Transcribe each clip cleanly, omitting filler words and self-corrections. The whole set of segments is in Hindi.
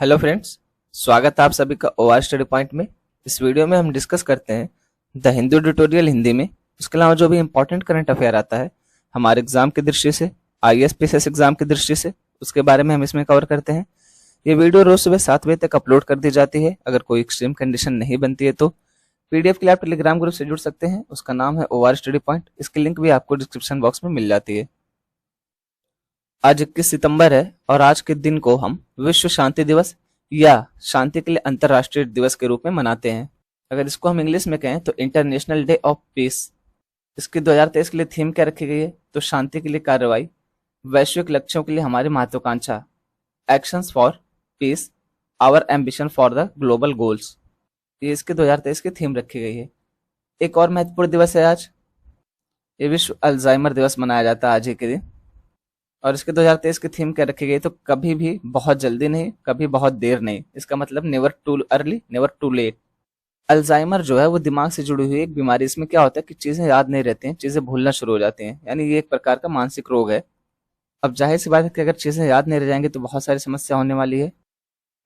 हेलो फ्रेंड्स, स्वागत है आप सभी का ओआर स्टडी पॉइंट में। इस वीडियो में हम डिस्कस करते हैं द हिंदू ट्यूटोरियल हिंदी में। उसके अलावा जो भी इंपॉर्टेंट करंट अफेयर आता है हमारे एग्जाम की दृष्टि से, आईएएस पीसीएस एग्जाम की दृष्टि से, उसके बारे में हम इसमें कवर करते हैं। ये वीडियो रोज सुबह 7 बजे तक अपलोड कर दी जाती है। अगर कोई एक्सट्रीम कंडीशन नहीं बनती है तो पीडीएफ के लिए आप टेलीग्राम ग्रुप से जुड़ सकते हैं। उसका नाम है ओआर स्टडी पॉइंट। इसकी लिंक भी आपको डिस्क्रिप्शन बॉक्स में मिल जाती है। आज 21 सितंबर है और आज के दिन को हम विश्व शांति दिवस या शांति के लिए अंतर्राष्ट्रीय दिवस के रूप में मनाते हैं। अगर इसको हम इंग्लिश में कहें तो इंटरनेशनल डे ऑफ पीस। इसकी 2023 के लिए थीम क्या रखी गई है तो शांति के लिए कार्रवाई, वैश्विक लक्ष्यों के लिए हमारी महत्वाकांक्षा, actions for peace, our ambition for the global goals. ये इसके 2023 की थीम रखी गई है। एक और महत्वपूर्ण दिवस है आज, ये विश्व अल्जाइमर दिवस मनाया जाता है आज ही के दिन। और इसके 2023 की थीम क्या रखी गई तो कभी भी बहुत जल्दी नहीं, कभी बहुत देर नहीं। इसका मतलब never too early, never too late. Alzheimer जो है वो दिमाग से जुड़ी हुई एक बीमारी। इसमें क्या होता है कि चीजें याद नहीं रहती हैं, चीजें भूलना शुरू हो जाती हैं। यानी ये एक प्रकार का मानसिक रोग है। अब जाहिर सी बात है कि अगर चीजें याद नहीं रह जाएंगी तो बहुत सारी समस्या होने वाली है।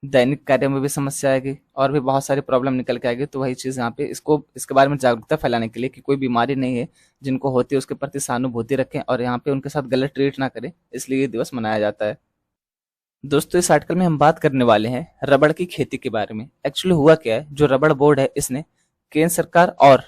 दैनिक कार्य में भी समस्या आएगी और भी बहुत सारी प्रॉब्लम निकल के आएगी। तो वही चीज यहाँ पे इसके बारे में जागरूकता फैलाने के लिए कि कोई बीमारी नहीं है, जिनको होती है उसके प्रति सहानुभूति रखें और यहाँ पे उनके साथ गलत ट्रीट ना करें, इसलिए ये दिवस मनाया जाता है। दोस्तों, इस आर्टिकल में हम बात करने वाले हैं रबड़ की खेती के बारे में। एक्चुअली हुआ क्या है, जो रबड़ बोर्ड है इसने केंद्र सरकार और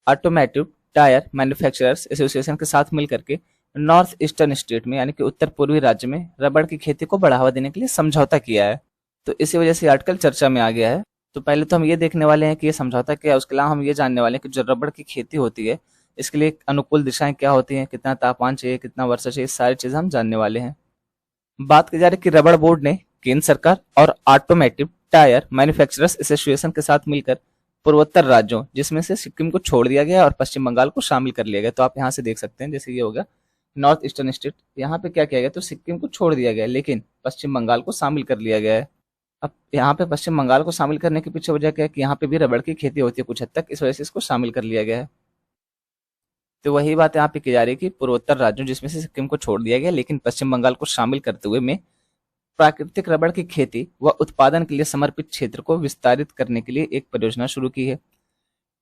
ऑटोमेटिव टायर मैन्युफैक्चरर्स एसोसिएशन के साथ मिलकर के नॉर्थ ईस्टर्न स्टेट में यानी कि उत्तर पूर्वी राज्य में रबड़ की खेती को बढ़ावा देने के लिए समझौता किया है। तो इसी वजह से आर्टिकल चर्चा में आ गया है। तो पहले तो हम ये देखने वाले हैं कि ये समझौता क्या है। उसके अलावा हम ये जानने वाले हैं कि जो रबड़ की खेती होती है इसके लिए अनुकूल दिशाएं क्या होती हैं, कितना तापमान चाहिए, कितना वर्षा चाहिए, सारी चीजें हम जानने वाले हैं। बात की जा रही है कि रबड़ बोर्ड ने केंद्र सरकार और ऑटोमेटिव टायर मैन्युफैक्चरर्स एसोसिएशन के साथ मिलकर पूर्वोत्तर राज्यों, जिसमें से सिक्किम को छोड़ दिया गया और पश्चिम बंगाल को शामिल कर लिया गया। तो आप यहाँ से देख सकते हैं, जैसे ये होगा नॉर्थ ईस्टर्न स्टेट। यहाँ पे क्या किया गया तो सिक्किम को छोड़ दिया गया लेकिन पश्चिम बंगाल को शामिल कर लिया गया है। अब यहाँ पे पश्चिम बंगाल को शामिल करने के पीछे वजह क्या है कि यहाँ पे भी रबड़ की खेती होती है कुछ हद तक, इस वजह से इसको शामिल कर लिया गया है। तो वही बात यहाँ पे की जा रही है कि पूर्वोत्तर राज्यों जिसमें से सिक्किम को छोड़ दिया गया लेकिन पश्चिम बंगाल को शामिल करते हुए में प्राकृतिक रबड़ की खेती व उत्पादन के लिए समर्पित क्षेत्र को विस्तारित करने के लिए एक परियोजना शुरू की है।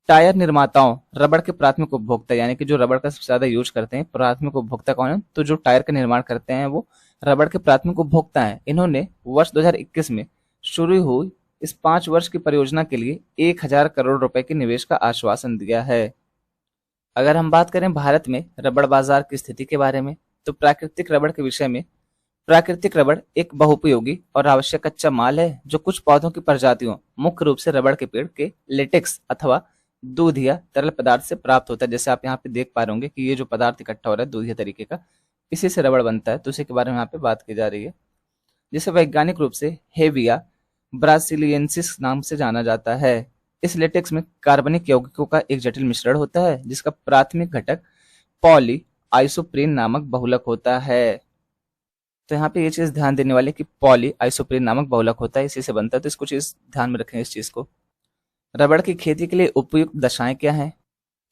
टायर निर्माताओं, रबड़ के प्राथमिक उपभोक्ता यानी कि जो रबड़ का सबसे ज्यादा यूज करते हैं, प्राथमिक उपभोक्ता कौन है तो जो टायर का निर्माण करते हैं वो रबड़ के प्राथमिक उपभोक्ता हैं। इन्होंने वर्ष 2021 में शुरू हुई इस 5 वर्ष की परियोजना के लिए 1000 करोड़ रुपए के निवेश का आश्वासन दिया है। अगर हम बात करें भारत में रबड़ बाजार की स्थिति के बारे में तो प्राकृतिक रबड़ के विषय में, प्राकृतिक रबड़ एक बहुपयोगी और आवश्यक कच्चा माल है जो कुछ पौधों की प्रजातियों, मुख्य रूप से रबड़ के पेड़ के लेटेक्स अथवा दूध या तरल पदार्थ से प्राप्त होता है। जैसे आप यहाँ पे देख पा रहे होंगे कि ये जो पदार्थ इकट्ठा हो रहा है दूधिया तरीके का, इसी से रबड़ बनता है। तो उसी के बारे में यहाँ पे बात की जा रही है, जिसे वैज्ञानिक रूप से हेविया ब्रासिलियंसिस नाम से जाना जाता है। इस लेटेक्स में कार्बनिक यौगिकों का एक जटिल मिश्रण होता है जिसका प्राथमिक घटक पॉली आइसोप्रीन नामक बहुलक होता है। तो यहाँ पे ये चीज ध्यान देने वाली कि पॉली आइसोप्रीन नामक बहुलक होता है, इसी से बनता है। तो इसको चीज ध्यान में रखें इस चीज को। रबड़ की खेती के लिए उपयुक्त दशाएं क्या हैं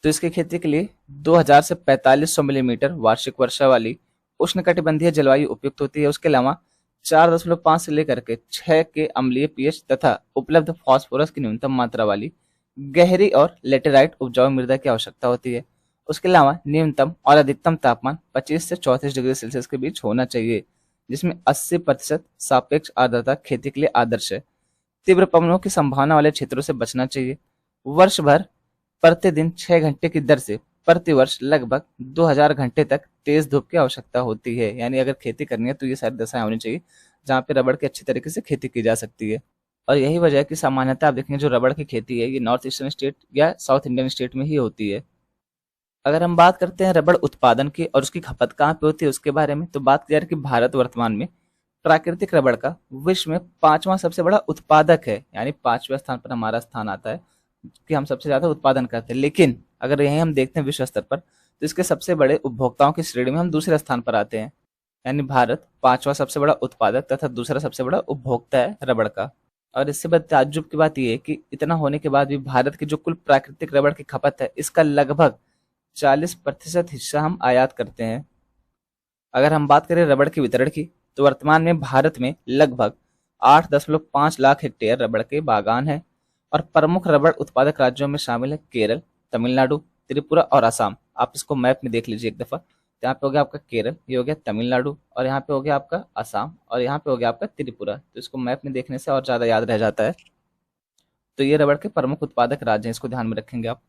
तो इसकी खेती के लिए 2000 से 4500 मिलीमीटर वार्षिक वर्षा वाली उष्णकटिबंधीय जलवायु उपयुक्त होती है। उसके अलावा 4.5 से लेकर के 6 के अम्लीय पीएच तथा उपलब्ध फास्फोरस की न्यूनतम मात्रा वाली गहरी और लेटेराइट उपजाऊ मृदा की आवश्यकता होती है। उसके अलावा न्यूनतम और अधिकतम तापमान 25 से 34 डिग्री सेल्सियस के बीच होना चाहिए, जिसमें 80% सापेक्ष आर्द्रता खेती के लिए आदर्श है। तीव्र पवनों की संभावना वाले क्षेत्रों से बचना चाहिए। वर्ष भर प्रतिदिन 6 घंटे की दर से प्रति वर्ष लगभग 2000 घंटे तक तेज धूप की आवश्यकता होती है। यानी अगर खेती करनी है तो ये सारी दशाएं होनी चाहिए जहाँ पे रबड़ की अच्छी तरीके से खेती की जा सकती है। और यही वजह है कि सामान्यतः आप देखेंगे जो रबड़ की खेती है ये नॉर्थ ईस्टर्न स्टेट या साउथ इंडियन स्टेट में ही होती है। अगर हम बात करते हैं रबड़ उत्पादन की और उसकी खपत कहाँ पे होती है उसके बारे में, तो बात करें कि भारत वर्तमान में प्राकृतिक रबड़ का विश्व में 5वां सबसे बड़ा उत्पादक है। यानी 5वें स्थान पर हमारा स्थान आता है कि हम सबसे ज्यादा उत्पादन करते हैं। लेकिन अगर यही हम देखते हैं विश्व स्तर पर तो इसके सबसे बड़े उपभोक्ताओं की श्रेणी में हम दूसरे स्थान पर आते हैं। यानी भारत 5वां सबसे बड़ा उत्पादक तथा दूसरा सबसे बड़ा उपभोक्ता है रबड़ का। और इससे बड़ी ताज्जुब की बात यह है कि इतना होने के बाद भी भारत की जो कुल प्राकृतिक रबड़ की खपत है इसका लगभग 40% हिस्सा हम आयात करते हैं। अगर हम बात करें रबड़ के वितरण की तो वर्तमान में भारत में लगभग 8.5 लाख हेक्टेयर रबड़ के बागान हैं। और प्रमुख रबड़ उत्पादक राज्यों में शामिल है केरल, तमिलनाडु, त्रिपुरा और असम। आप इसको मैप में देख लीजिए एक दफा। तो यहाँ पे हो गया आपका केरल, ये हो गया तमिलनाडु, और यहाँ पे हो गया आपका असम, और यहाँ पे हो गया आपका त्रिपुरा। तो इसको मैप में देखने से और ज्यादा याद रह जाता है। तो ये रबड़ के प्रमुख उत्पादक राज्य हैं, इसको ध्यान में रखेंगे आप।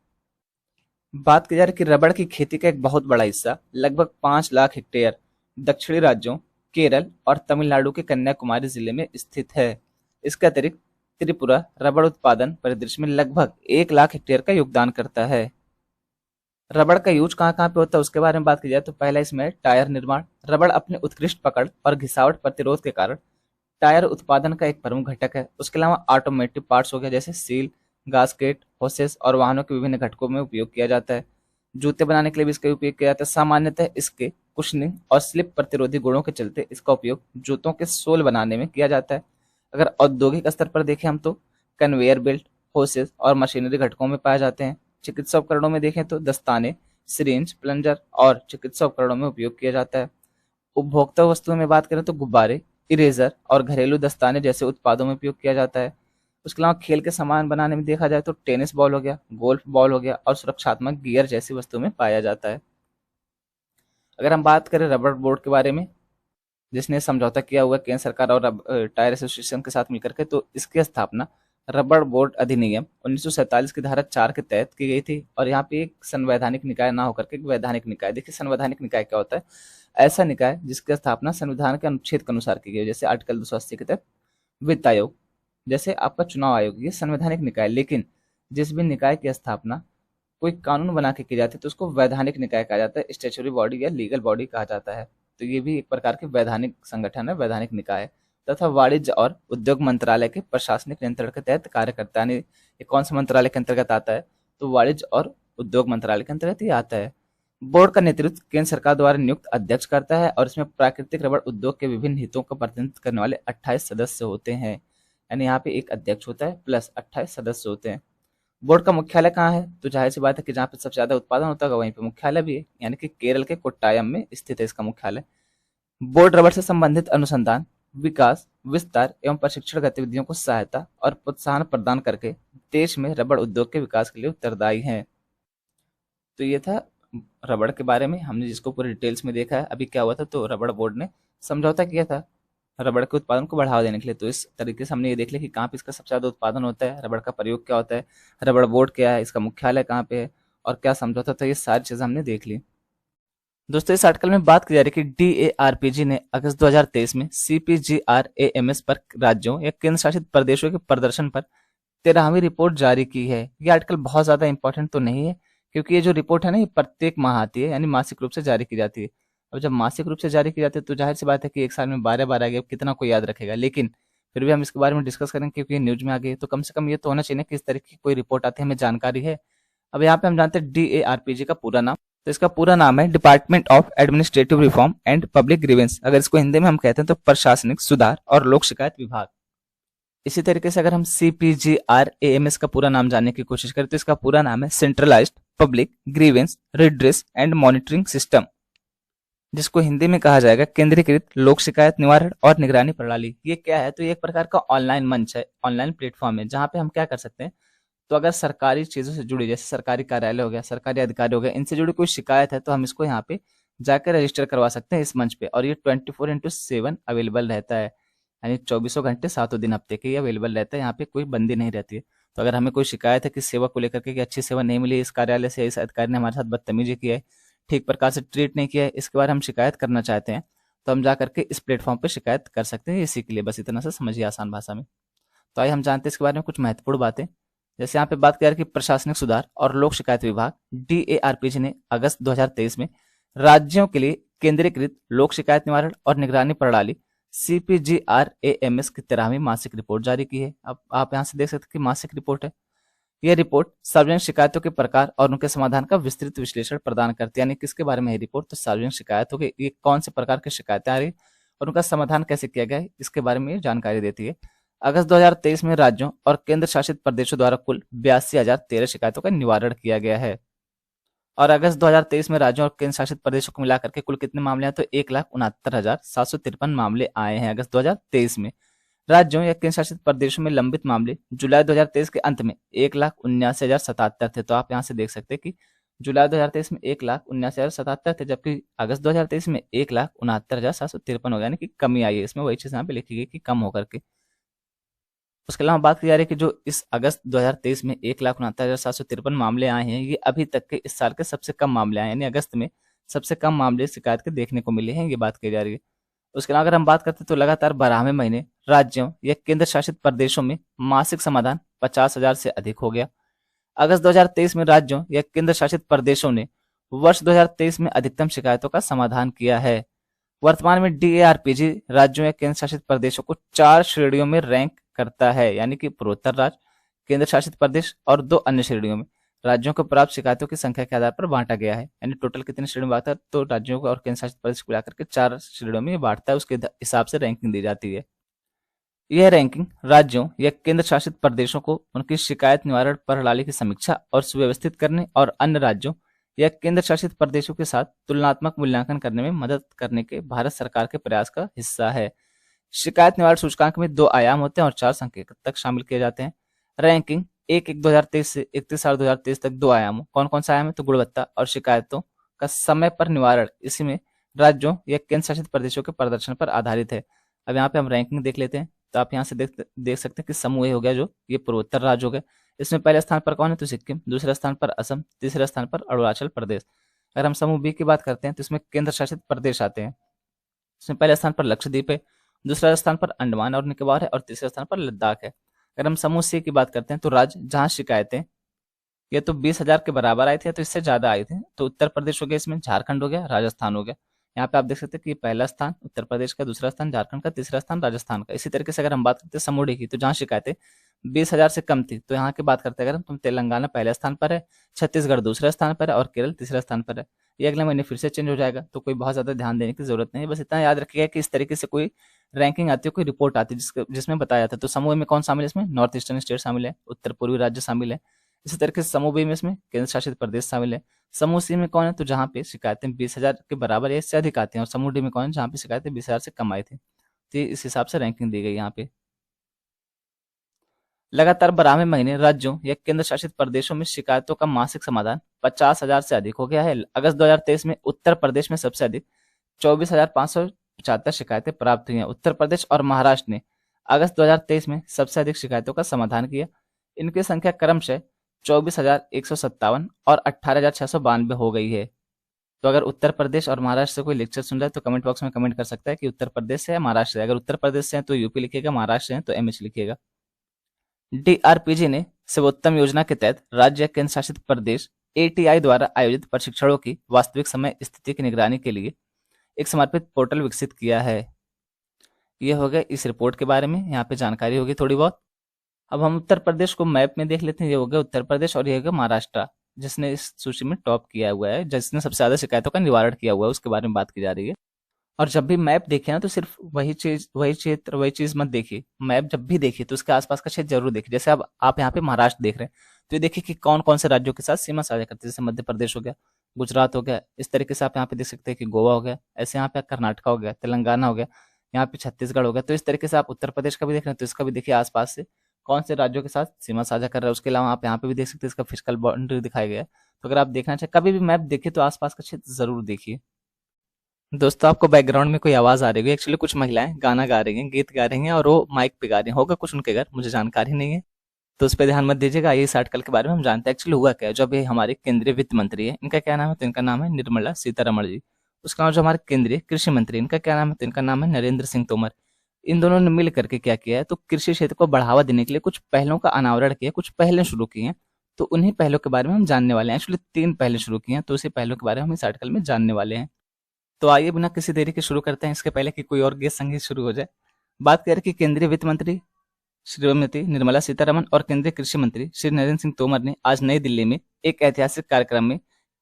बात की जा रही है कि रबड़ की खेती का एक बहुत बड़ा हिस्सा, लगभग 5 लाख हेक्टेयर, दक्षिणी राज्यों केरल और तमिलनाडु के कन्याकुमारी जिले में स्थित है। इसके अतिरिक्त त्रिपुरा रबड़ उत्पादन परिदृश्य में लगभग 1 लाख हेक्टेयर का योगदान करता है। रबड़ का यूज कहाँ कहाँ पे होता है उसके बारे में बात की जाए तो पहला इसमें टायर निर्माण। रबड़ अपने उत्कृष्ट पकड़ और घिसावट प्रतिरोध के कारण टायर उत्पादन का एक प्रमुख घटक है। उसके अलावा ऑटोमेटिव पार्ट्स हो गया, जैसे सील, गास्केट, होसेस और वाहनों के विभिन्न घटकों में उपयोग किया जाता है। जूते बनाने के लिए भी इसका उपयोग किया जाता है। सामान्यतः इसके कुशनिंग और स्लिप प्रतिरोधी गुणों के चलते इसका उपयोग जूतों के सोल बनाने में किया जाता है। अगर औद्योगिक स्तर पर देखें हम तो कन्वेयर बेल्ट, होसेस और मशीनरी घटकों में पाए जाते हैं। चिकित्सा उपकरणों में देखें तो दस्ताने, सिरिंज, प्लंजर और चिकित्सा उपकरणों में उपयोग किया जाता है। उपभोक्ता वस्तुओं में बात करें तो गुब्बारे, इरेजर और घरेलू दस्ताने जैसे उत्पादों में उपयोग किया जाता है। उसके अलावा खेल के सामान बनाने में देखा जाए तो टेनिस बॉल हो गया, गोल्फ बॉल हो गया और सुरक्षात्मक गियर जैसी वस्तुओं में पाया जाता है। अगर हम बात करें रबर बोर्ड के बारे में, जिसने समझौता किया हुआ केंद्र सरकार और टायर एसोसिएशन के साथ मिलकर के, तो इसकी स्थापना रबर बोर्ड अधिनियम 1947 की धारा 4 के तहत की गई थी। और यहाँ पे एक संवैधानिक निकाय ना होकर के एक वैधानिक निकाय। देखिए संवैधानिक निकाय क्या होता है? ऐसा निकाय जिसकी स्थापना संविधान के अनुच्छेद के अनुसार की गई, जैसे आर्टिकल 280 के तहत वित्त आयोग, जैसे आपका चुनाव आयोग, ये संवैधानिक निकाय। लेकिन जिस भी निकाय की स्थापना कोई कानून बना के की जाती है तो उसको वैधानिक निकाय कहा जाता है, स्टैच्यूटरी बॉडी या लीगल बॉडी कहा जाता है। तो ये भी एक प्रकार के वैधानिक संगठन है, वैधानिक निकाय है। तथा वाणिज्य और उद्योग मंत्रालय के प्रशासनिक नियंत्रण के तहत कार्य करता है। यानी ये कौन से मंत्रालय के अंतर्गत आता है? तो वाणिज्य और उद्योग मंत्रालय के अंतर्गत ये आता है। बोर्ड का नेतृत्व केंद्र सरकार द्वारा नियुक्त अध्यक्ष करता है और इसमें प्राकृतिक रबड़ उद्योग के विभिन्न हितों का प्रतिनिधित्व करने वाले 28 सदस्य होते हैं। यानी यहाँ पे एक अध्यक्ष होता है प्लस 28 सदस्य होते हैं। बोर्ड का मुख्यालय कहाँ है? तो जाहिर सी बात है कि जहाँ पे सबसे ज्यादा उत्पादन होता है वहीं पे मुख्यालय भी है, यानी कि केरल के कोट्टायम में स्थित है इसका मुख्यालय। बोर्ड रबड़ से संबंधित अनुसंधान, विकास, विस्तार एवं प्रशिक्षण गतिविधियों को सहायता और प्रोत्साहन प्रदान करके देश में रबड़ उद्योग के विकास के लिए उत्तरदायी है। तो ये था रबड़ के बारे में, हमने जिसको पूरे डिटेल्स में देखा है। अभी क्या हुआ था, तो रबड़ बोर्ड ने समझौता किया था रबड़ के उत्पादन को बढ़ावा देने के लिए। तो इस तरीके से हमने ये देख लिया कि कहाँ पे इसका सबसे ज्यादा उत्पादन होता है, रबड़ का प्रयोग क्या होता है, रबड़ बोर्ड क्या है, इसका मुख्यालय कहाँ पे है और क्या समझौता था, ये सारी चीजें हमने देख ली। दोस्तों इस आर्टिकल में बात की जा रही है कि DARPG ने अगस्त 2023 में CPGRAMS पर राज्यों या केंद्र शासित प्रदेशों के प्रदर्शन पर 13वीं रिपोर्ट जारी की है। ये आर्टिकल बहुत ज्यादा इंपॉर्टेंट तो नहीं है, क्योंकि ये जो रिपोर्ट है ना, ये प्रत्येक माह आती है, यानी मासिक रूप से जारी की जाती है। अब जब मासिक रूप से जारी की जाती है तो जाहिर सी बात है कि एक साल में 12 बार आ गया, कितना कोई याद रखेगा। लेकिन फिर भी हम इसके बारे में डिस्कस करेंगे क्योंकि ये न्यूज में आ गई है, तो कम से कम ये तो होना चाहिए कि इस तरीके की कोई रिपोर्ट आती है, हमें जानकारी है। अब यहाँ पे हम जानते हैं DARPG का पूरा नाम। तो इसका पूरा नाम है department of administrative reform and public grievance. अगर इसको हिंदी में हम कहते हैं तो प्रशासनिक सुधार और लोक शिकायत विभाग। इसी तरीके से अगर हम CPGRAMS का पूरा नाम जानने की कोशिश करें तो इसका पूरा नाम है centralised public grievance redress and monitoring system, जिसको हिंदी में कहा जाएगा केंद्रीकृत लोक शिकायत निवारण और निगरानी प्रणाली। ये क्या है? तो ये एक प्रकार का ऑनलाइन मंच है, ऑनलाइन प्लेटफॉर्म है, जहाँ पे हम क्या कर सकते हैं, तो अगर सरकारी चीजों से जुड़ी, जैसे सरकारी कार्यालय हो गया, सरकारी अधिकारी हो गया, इनसे जुड़ी कोई शिकायत है तो हम इसको यहाँ पे जाकर रजिस्टर करवा सकते हैं इस मंच पे। और ये 24/7 अवेलेबल रहता है, यानी 24 घंटे 7 दिन हफ्ते के अवेलेबल रहता है। यहाँ पे कोई बंदी नहीं रहती है। तो अगर हमें कोई शिकायत है कि सेवा को लेकर के कि अच्छी सेवा नहीं मिली इस कार्यालय से, इस अधिकारी ने हमारे साथ बदतमीजी की है, ठीक प्रकार से ट्रीट नहीं किया है, इसके बारे में हम शिकायत करना चाहते हैं, तो हम जा करके इस प्लेटफॉर्म पे शिकायत कर सकते हैं। इसी के लिए बस इतना सा समझिए आसान भाषा में। तो आइए हम जानते हैं इसके बारे में कुछ महत्वपूर्ण बातें। जैसे यहाँ पे बात करें कि प्रशासनिक सुधार और लोक शिकायत विभाग DARPG ने अगस्त 2023 में राज्यों के लिए केंद्रीकृत लोक शिकायत निवारण और निगरानी प्रणाली CPGRAMS की 13वीं मासिक रिपोर्ट जारी की है। अब आप यहाँ से देख सकते हैं कि मासिक रिपोर्ट है। यह रिपोर्ट सार्वजनिक शिकायतों के प्रकार और उनके समाधान का विस्तृत विश्लेषण प्रदान करती है। यानी किसके बारे में है रिपोर्ट? तो सार्वजनिक शिकायतों के ये कौन से प्रकार की शिकायतें आ रही और उनका समाधान कैसे किया गया है, इसके बारे में जानकारी देती है। अगस्त 2023 में राज्यों और केंद्र शासित प्रदेशों द्वारा कुल 82,013 शिकायतों का निवारण किया गया है। और अगस्त 2023 में राज्यों और केंद्र शासित प्रदेशों को मिलाकर के कुल कितने मामले हैं? तो 1,69,753 मामले आए हैं अगस्त 2023 में। राज्यों या केंद्र शासित प्रदेशों में लंबित मामले जुलाई 2023 के अंत में 1,79,077 थे। तो आप यहाँ से देख सकते हैं कि जुलाई 2023 में 1,79,077 थे, जबकि अगस्त 2023 में 1,69,753 हो गया, यानी कि कमी आई है इसमें। वही चीज यहाँ पे लिखी गई कि कम होकर के। उसके अलावा बात की जा रही है कि जो इस अगस्त 2023 में 1,69,753 मामले आए हैं, ये अभी तक के इस साल के सबसे कम मामले आए हैं, यानी अगस्त में सबसे कम मामले शिकायत के देखने को मिले हैं, ये बात की जा रही है। उसके अलावा अगर हम बात करते हैं तो लगातार 12वें महीने राज्यों या केंद्र शासित प्रदेशों में मासिक समाधान 50,000 से अधिक हो गया। अगस्त 2023 में राज्यों या केंद्र शासित प्रदेशों ने वर्ष 2023 में अधिकतम शिकायतों का समाधान किया है। वर्तमान में डीएआरपीजी राज्यों या केंद्र शासित प्रदेशों को 4 श्रेणियों में रैंक करता है, यानी कि पूर्वोत्तर राज्य, केंद्र शासित प्रदेश और 2 अन्य श्रेणियों में। राज्यों को प्राप्त शिकायतों की संख्या के आधार पर बांटा गया है, यानी टोटल कितनी श्रेणी में बांटा है, तो राज्यों को और केंद्र शासित प्रदेश को मिलाकर के 4 श्रेणियों में बांटता है, उसके हिसाब से रैंकिंग दी जाती है। यह रैंकिंग राज्यों या केंद्र शासित प्रदेशों को उनकी शिकायत निवारण प्रणाली की समीक्षा और सुव्यवस्थित करने और अन्य राज्यों या केंद्र शासित प्रदेशों के साथ तुलनात्मक मूल्यांकन करने में मदद करने के भारत सरकार के प्रयास का हिस्सा है। शिकायत निवारण सूचकांक में 2 आयाम होते हैं और 4 संकेतक शामिल किए जाते हैं। रैंकिंग 1/1/2023 से 31/8/2023 तक 2 आयाम। कौन कौन सा आयाम है, तो गुणवत्ता और शिकायतों का समय पर निवारण, इसी में राज्यों या केंद्र शासित प्रदेशों के प्रदर्शन पर आधारित है। अब यहाँ पे हम रैंकिंग देख लेते हैं। तो आप यहाँ से देख सकते हैं कि समूह ए हो गया, जो ये पूर्वोत्तर राज्य हो गए। इसमें पहले स्थान पर कौन है, तो सिक्किम, दूसरे स्थान पर असम, तीसरे स्थान पर अरुणाचल प्रदेश। अगर हम समूह बी की बात करते हैं तो इसमें केंद्र शासित प्रदेश आते हैं। इसमें पहले स्थान पर लक्षद्वीप है, दूसरे स्थान पर अंडमान और निकोबार है और तीसरे स्थान पर लद्दाख है। अगर हम समूह सी की बात करते हैं तो राज्य जहां शिकायतें ये तो 20,000 के बराबर आई थी, तो इससे ज्यादा आई थी, तो उत्तर प्रदेश हो गया, इसमें झारखंड हो गया, राजस्थान हो गया। यहाँ पे आप देख सकते हैं कि पहला स्थान उत्तर प्रदेश का, दूसरा स्थान झारखंड का, तीसरा स्थान राजस्थान का। इसी तरीके से अगर हम बात करते हैं समूह डी की, तो जहाँ शिकायतें 20,000 से कम थी, तो यहाँ की बात करते हैं अगर हम, तेलंगाना पहले स्थान पर है, छत्तीसगढ़ दूसरे स्थान पर है और केरल तीसरे स्थान पर है। ये अगले महीने फिर से चेंज हो जाएगा, तो कोई बहुत ज्यादा ध्यान देने की जरूरत नहीं है। बस इतना याद रखिएगा कि इस तरीके से कोई रैंकिंग आती है, कोई रिपोर्ट आती है जिसमें बताया जाता है। तो समूह में कौन शामिल है, इसमें नॉर्थ ईस्टर्न स्टेट शामिल है, उत्तर पूर्वी राज्य शामिल है। इसी तरीके से समूह बी में इसमें केंद्र शासित प्रदेश शामिल है। समूह सी में कौन है, तो जहाँ पे शिकायतें 20,000 के बराबर या इससे अधिक आती हैं। और समूह डी में कौन है, जहाँ पे शिकायतें 20,000 से कम आई थी। तो इस हिसाब से रैंकिंग दी गई यहाँ पे। लगातार 12वें महीने राज्यों या केंद्र शासित प्रदेशों में शिकायतों का मासिक समाधान 50,000 से अधिक हो गया है। अगस्त 2023 में उत्तर प्रदेश में सबसे अधिक 24,575 शिकायतें प्राप्त हुई हैं। उत्तर प्रदेश और महाराष्ट्र ने अगस्त 2023 में सबसे अधिक शिकायतों का समाधान किया। इनकी संख्या क्रमशः 24,157 और 18,692 हो गई है। तो अगर उत्तर प्रदेश और महाराष्ट्र से कोई लेक्चर सुन रहा है तो कमेंट बॉक्स में कमेंट कर सकता है कि उत्तर प्रदेश से है महाराष्ट्र से। अगर उत्तर प्रदेश से है तो यूपी लिखिएगा, महाराष्ट्र से है तो एमएच लिखिएगा। डीआरपीजी ने सर्वोत्तम योजना के तहत राज्य केंद्र शासित प्रदेश एटीआई द्वारा आयोजित प्रशिक्षणों की वास्तविक समय स्थिति की निगरानी के लिए एक समर्पित पोर्टल विकसित किया है। यह हो गया इस रिपोर्ट के बारे में, यहाँ पे जानकारी होगी थोड़ी बहुत। अब हम उत्तर प्रदेश को मैप में देख लेते हैं। ये हो गया उत्तर प्रदेश और ये हो गया महाराष्ट्र, जिसने इस सूची में टॉप किया हुआ है, जिसने सबसे ज्यादा शिकायतों का निवारण किया हुआ है, उसके बारे में बात की जा रही है। और जब भी मैप देखे ना तो सिर्फ वही चीज, वही क्षेत्र, वही चीज मत देखिए। मैप जब भी देखिए तो उसके आसपास का क्षेत्र जरूर देखिए। जैसे अब आप यहाँ पे महाराष्ट्र देख रहे हैं तो ये देखिए कि कौन कौन से राज्यों के साथ सीमा साझा करते हैं। जैसे मध्य प्रदेश हो गया, गुजरात हो गया, इस तरीके से आप यहाँ पे देख सकते हैं कि गोवा हो गया, ऐसे यहाँ पे कर्नाटक हो गया, तेलंगाना हो गया, यहाँ पे छत्तीसगढ़ हो गया। तो इस तरीके से आप उत्तर प्रदेश का भी देख रहे हैं तो इसका भी देखिए आसपास से कौन से राज्यों के साथ सीमा साझा कर रहा है। उसके अलावा आप यहाँ पे भी देख सकते हैं इसका फिजिकल बाउंड्री दिखाया गया है। तो अगर आप देखना चाहें कभी भी मैप देखिए तो आसपास का क्षेत्र जरूर देखिए। दोस्तों आपको बैकग्राउंड में कोई आवाज आ रही है, एक्चुअली कुछ महिलाएं गाना गा रही हैं, गीत गा रही हैं और वो माइक पे गा रही हैं। होगा कुछ उनके घर, मुझे जानकारी नहीं है, तो उस पर ध्यान मत दीजिएगा। आइए इस आर्टिकल के बारे में हम जानते हैं एक्चुअली हुआ क्या है। जो अभी हमारे केंद्रीय वित्त मंत्री है, इनका क्या नाम है, तो इनका नाम है निर्मला सीतारमण जी। उसका जो हमारे केंद्रीय कृषि मंत्री, इनका क्या नाम है, तो इनका नाम है नरेंद्र सिंह तोमर। इन दोनों ने मिल करके क्या किया है, तो कृषि क्षेत्र को बढ़ावा देने के लिए कुछ पहलों का अनावरण किया, कुछ पहले शुरू किए हैं। तो उन्हीं पहलों के बारे में हम जानने वाले हैं। एक्चुअली 3 पहले शुरू किए हैं, तो उसी पहलों के बारे में हम इस आर्टिकल में जानने वाले हैं। तो आइए बिना किसी देरी के शुरू करते हैं, इसके पहले कि कोई और गेस्ट संगीत शुरू हो जाए। बात करें कि केंद्रीय वित्त मंत्री श्रीमती निर्मला सीतारमण और केंद्रीय कृषि मंत्री श्री नरेंद्र सिंह तोमर ने आज नई दिल्ली में एक ऐतिहासिक कार्यक्रम में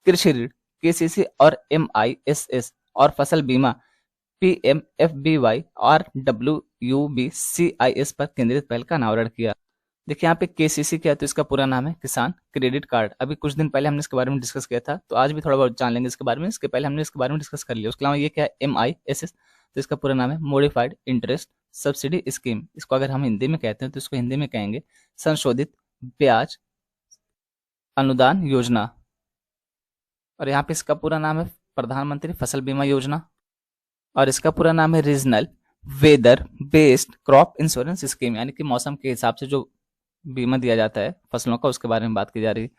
कृषि ऋण केसीसी और MISS और फसल बीमा PMFBY और WUBCIS पर केंद्रित पहल का अनावरण किया। देखिए यहाँ पे केसीसी क्या है, तो इसका पूरा नाम है किसान क्रेडिट कार्ड। अभी कुछ दिन पहले हमने इसके बारे में डिस्कस किया था, तो आज भी थोड़ा बहुत जान लेंगे इसके बारे में। इसके पहले हमने इसके बारे में डिस्कस कर लिया। उसके अलावा ये क्या है, MISS, तो इसका पूरा नाम है मॉडिफाइड इंटरेस्ट सब्सिडी स्कीम, इसको अगर हम हिंदी में कहते हैं तो इसको हिंदी में कहेंगे संशोधित ब्याज अनुदान योजना। और यहाँ पे इसका पूरा नाम है प्रधानमंत्री फसल बीमा योजना, और इसका पूरा नाम है regional weather based crop insurance scheme, यानी कि मौसम के हिसाब से जो बीमा दिया जाता है फसलों का, उसके बारे में बात की जा रही है।